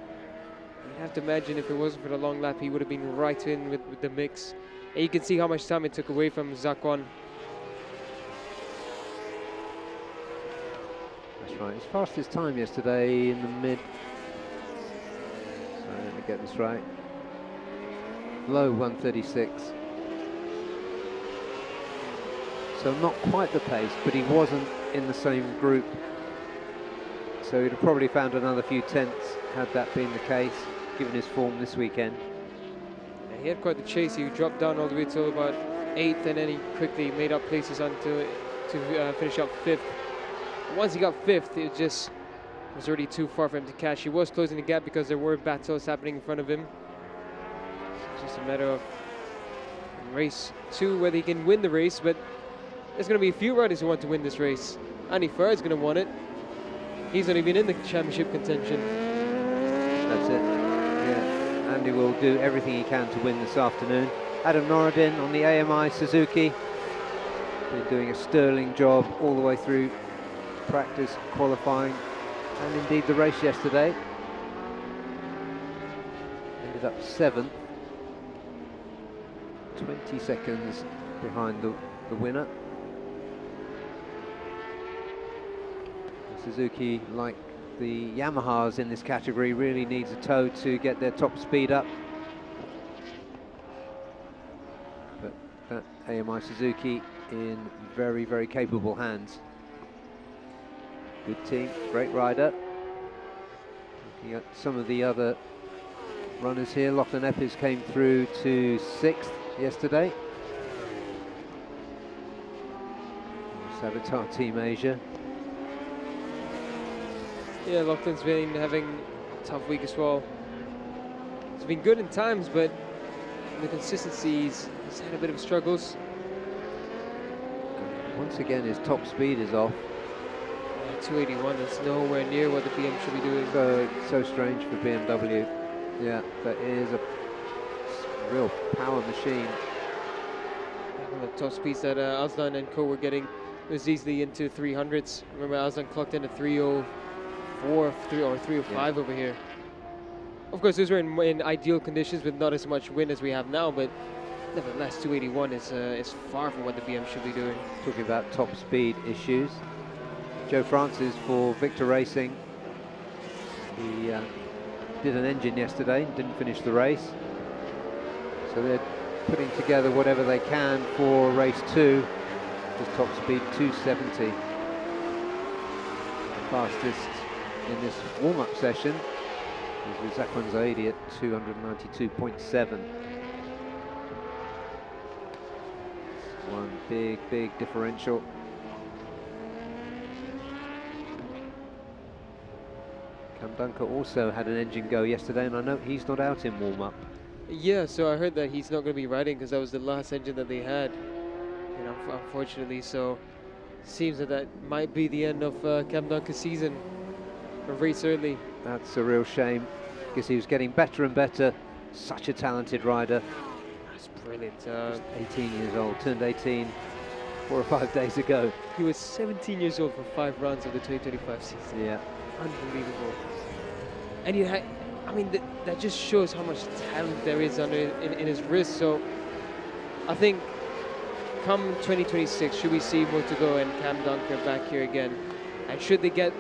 have to imagine if it wasn't for the long lap, he would have been right in with the mix. And you can see how much time it took away from Zakwan. That's right, his fastest time yesterday in the mid. So let me get this right. Low 136. So not quite the pace, but he wasn't in the same group. So he'd have probably found another few tenths had that been the case, given his form this weekend. Yeah, he had quite the chase. He dropped down all the way to about 8th, and then he quickly made up places to finish up 5th. Once he got 5th, it was already too far for him to catch. He was closing the gap because there were battles happening in front of him. It's just a matter of race 2, whether he can win the race, but there's going to be a few riders who want to win this race. Andy Farr is going to want it. He's not even in the championship contention. That's it. Yeah, Andy will do everything he can to win this afternoon. Adam Norridin on the AMI Suzuki. Been doing a sterling job all the way through practice, qualifying, and indeed the race yesterday. Ended up 7th. 20 seconds behind the winner. Suzuki, like the Yamahas in this category, really needs a toe to get their top speed up. But that AMI Suzuki in very, very capable hands. Good team, great rider. Looking at some of the other runners here, Lachlan Eppes came through to 6th yesterday. Savitar Team Asia. Yeah, Lachlan's been having a tough week as well. He's been good in times, but the consistency, he's had a bit of struggles. Once again, his top speed is off. 281 is nowhere near what the BM should be doing. So strange for BMW. Yeah, that is a real power machine. The top speeds that Aslan and co were getting was easily into 300s. Remember, Aslan clocked in at 304 or 305 over here. Of course, those were in ideal conditions with not as much wind as we have now, but nevertheless, 281 is far from what the BM should be doing. Talking about top speed issues, Joe Francis for Victor Racing. He did an engine yesterday, didn't finish the race. So they're putting together whatever they can for race 2. His top speed 270. The fastest in this warm-up session is with Zakwan Zaidi at 292.7. One big differential. Cam Dunker also had an engine go yesterday, and I know he's not out in warm-up. Yeah, so I heard that he's not going to be riding because that was the last engine that they had. And unfortunately, so seems that might be the end of Cam Dunker's season. A race early. That's a real shame because he was getting better and better. Such a talented rider. That's brilliant. Just 18 years old, turned 18 4 or 5 days ago. He was 17 years old for 5 runs of the 2025 season. Yeah. Unbelievable. And you had, I mean, that just shows how much talent there is in his wrist. So I think come 2026, should we see Motogo and Cam Dunker back here again, and should they get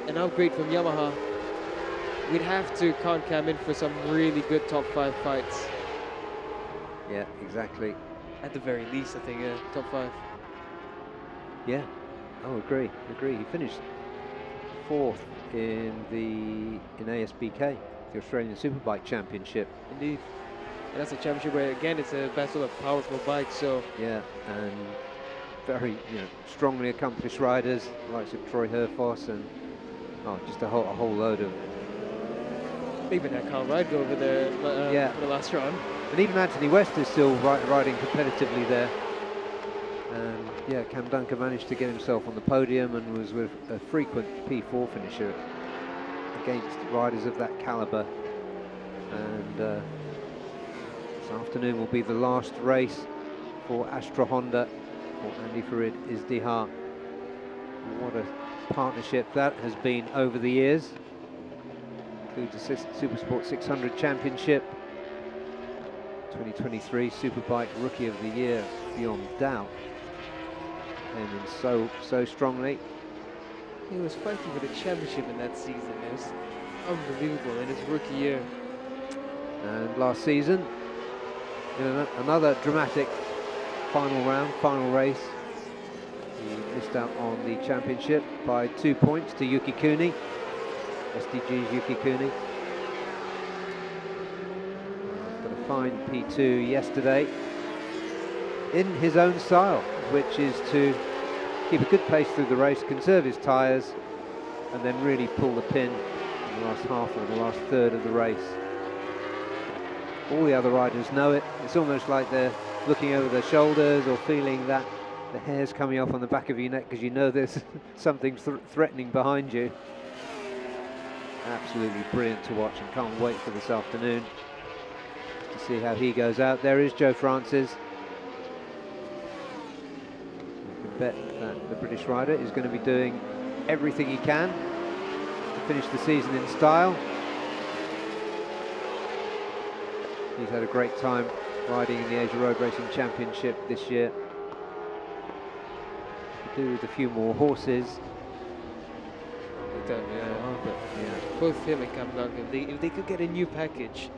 an upgrade from Yamaha, we'd have to count Cam in for some really good top 5 fights. Yeah, exactly. At the very least, I think, top 5. Yeah, oh, agree. He finished 4th in ASBK, the Australian Superbike Championship. Indeed. And that's a championship where, again, it's a battle of powerful bikes, so... Yeah, and very, strongly accomplished riders, likes of Troy Herfoss and, just a whole load of... Even that Carl Ride go over there for the last round. And even Anthony West is still riding competitively there. And yeah, Cam Dunker managed to get himself on the podium and was with a frequent P4 finisher against riders of that caliber. And this afternoon will be the last race for Astra Honda for Andy Farid Izdihar. What a partnership that has been over the years. Includes a Supersport 600 Championship, 2023 Superbike Rookie of the Year beyond doubt. Came in so strongly. He was fighting for the championship in that season. It was unbelievable in his rookie year. And last season, in another dramatic final round, final race, he missed out on the championship by 2 points to Yuki Kuni, SDG's Yuki Kuni. Got a fine P2 yesterday in his own style, which is to keep a good pace through the race, conserve his tyres, and then really pull the pin in the last half or the last third of the race. All the other riders know it. It's almost like they're looking over their shoulders or feeling that the hair's coming off on the back of your neck because you know there's something threatening behind you. Absolutely brilliant to watch, and can't wait for this afternoon to see how he goes out. There is Joe Francis. You can bet that the British rider is going to be doing everything he can to finish the season in style. He's had a great time riding in the Asia Road Racing Championship this year. Could do with a few more horses. Both him and Cam Duncan, if they could get a new package,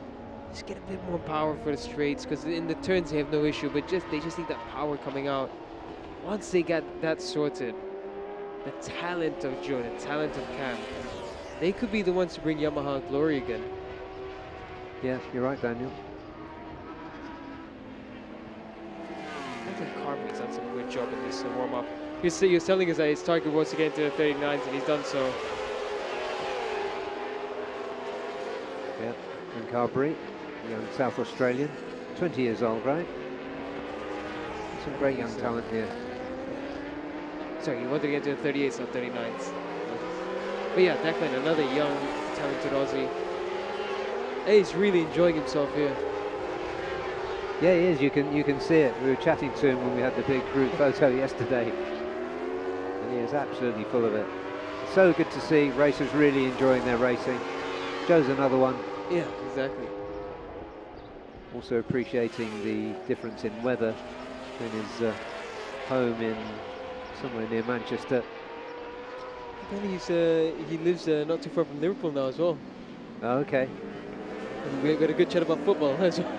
just get a bit more power for the straights, because in the turns they have no issue, but they just need that power coming out. Once they get that sorted, the talent of Joe, the talent of Cam, they could be the ones to bring Yamaha glory again. Yes, you're right, Daniel. I think Carby's done some good job in this warm-up. He was telling us that his target was to get into the 39s, and he's done so. Yeah, and Carberry, young South Australian, 20 years old, right? Some great young talent here. Sorry, he wanted to get into the 38s, not 39s. But yeah, Declan, another young, talented Aussie. Hey, he's really enjoying himself here. Yeah, he is. You can see it. We were chatting to him when we had the big group photo yesterday, and he is absolutely full of it. So good to see racers really enjoying their racing. Joe's another one. Yeah, exactly. Also appreciating the difference in weather in his home in somewhere near Manchester. Then he lives not too far from Liverpool now as well. Oh, okay. And we got a good chat about football as well.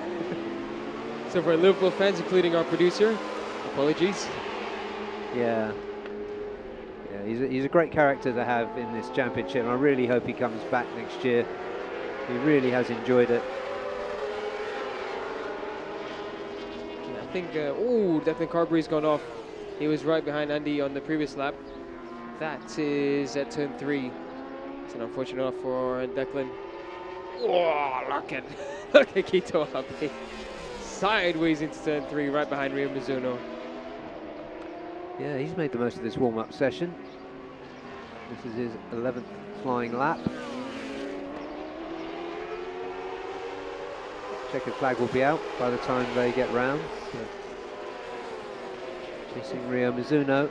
So for Liverpool fans, including our producer, apologies. Yeah. Yeah, he's a great character to have in this championship. I really hope he comes back next year. He really has enjoyed it. Yeah, I think, Declan Carberry's gone off. He was right behind Andy on the previous lap. That is at turn 3. It's an unfortunate off for Declan. Oh, look at Kito Abe. Sideways into turn 3, right behind Rio Mizuno. Yeah, he's made the most of this warm-up session. This is his 11th flying lap. Checkered flag will be out by the time they get round. Chasing Rio Mizuno,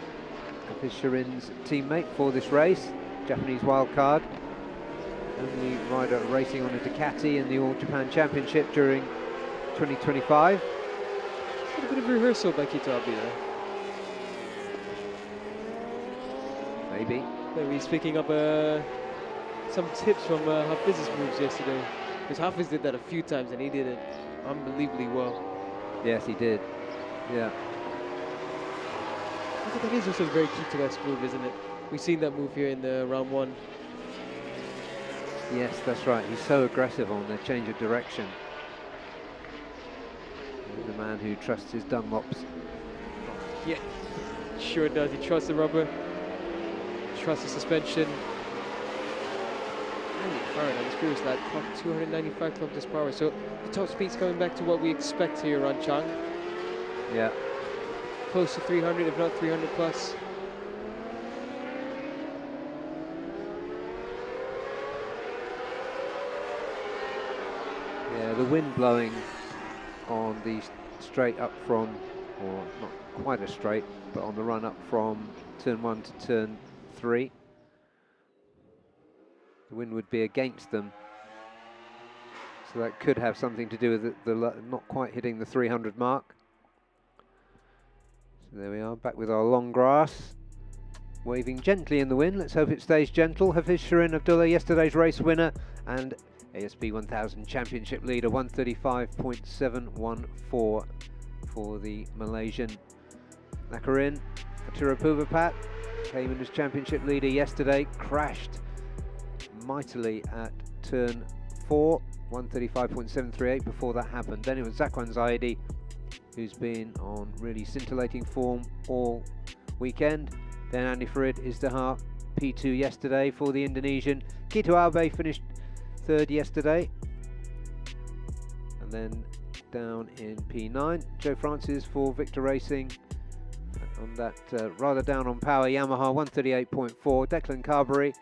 Hafiz Shirin's teammate for this race, Japanese wildcard. Only rider racing on a Ducati in the All Japan Championship during 2025. A bit of rehearsal by Kito Abe there. Maybe. Maybe he's picking up some tips from Hafiz's moves yesterday. Because Hafiz did that a few times and he did it unbelievably well. Yes, he did. Yeah. I think that is also a very Kito-esque move, isn't it? We've seen that move here in the round 1. Yes, that's right. He's so aggressive on the change of direction. He's a man who trusts his Dunlops. Yeah, sure does. He trusts the rubber, trusts the suspension. Highly fired on his previous lap, clocked 295 kilometers per hour. So the top speed's coming back to what we expect here on Chang. Yeah. Close to 300, if not 300 plus. Yeah, the wind blowing on the straight up from, or not quite a straight, but on the run up from turn 1 to turn 3. The wind would be against them. So that could have something to do with the not quite hitting the 300 mark. So there we are, back with our long grass. Waving gently in the wind. Let's hope it stays gentle. Hafiz Shirin Abdullah, yesterday's race winner, and ASB 1000 championship leader, 135.714 for the Malaysian. Nakarin Tirupavapat came in as championship leader yesterday, crashed mightily at turn 4, 135.738 before that happened. Then it was Zakwan Zaidi, who's been on really scintillating form all weekend. Then Andy Farid Izdihar, P2 yesterday for the Indonesian. Kito Abe finished 3rd yesterday. And then down in P9, Joe Francis for Victor Racing. On that rather down on power Yamaha, 138.4. Declan Carberry,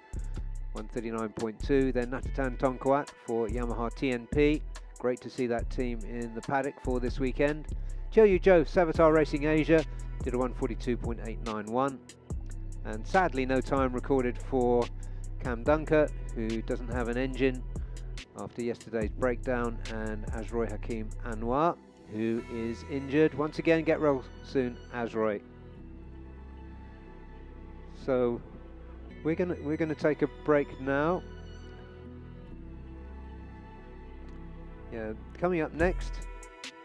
139.2. Then Natatan Tongkoat for Yamaha TNP. Great to see that team in the paddock for this weekend. Yu Zhou, Savitar Racing Asia, did a 142.891. And sadly, no time recorded for Cam Dunker, who doesn't have an engine after yesterday's breakdown, and Azroy Hakim Anwar, who is injured. Once again, get well soon, Azroy. So we're gonna take a break now. Yeah, coming up next,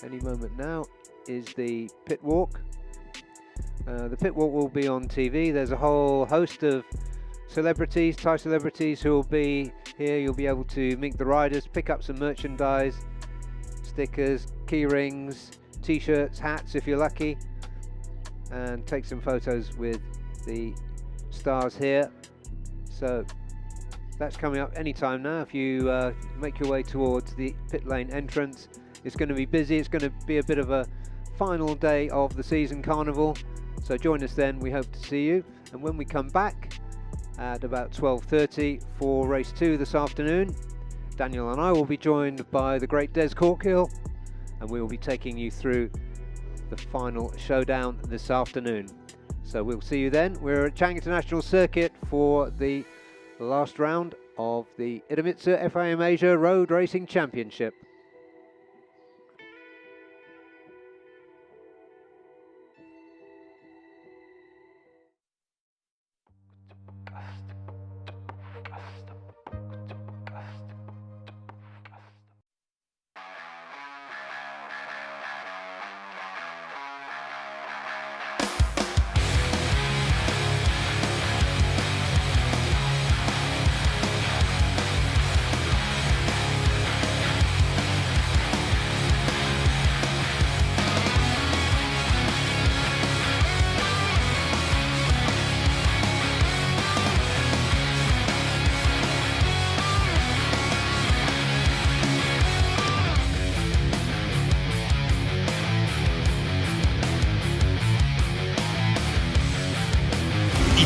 any moment now, is the pit walk. The pit walk will be on TV. There's a whole host of celebrities, Thai celebrities, who will be here. You'll be able to meet the riders, pick up some merchandise, stickers, key rings, t-shirts, hats if you're lucky, and take some photos with the stars here. So that's coming up anytime now. If you make your way towards the pit lane entrance, it's going to be busy. It's going to be a bit of a final day of the season carnival. So join us then, we hope to see you. And when we come back at about 12:30 for race 2 this afternoon, Daniel and I will be joined by the great Des Corkill, and we will be taking you through the final showdown this afternoon. So we'll see you then. We're at Chang International Circuit for the last round of the Idemitsu FIM Asia Road Racing Championship.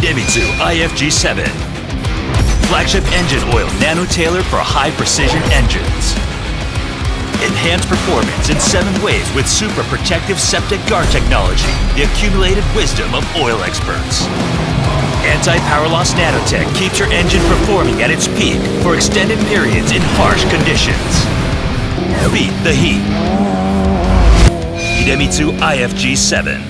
Idemitsu IFG7. Flagship engine oil nano-tailored for high-precision engines. Enhanced performance in 7 ways with super protective septic guard technology, the accumulated wisdom of oil experts. Anti-power loss nanotech keeps your engine performing at its peak for extended periods in harsh conditions. Beat the heat. Idemitsu IFG7.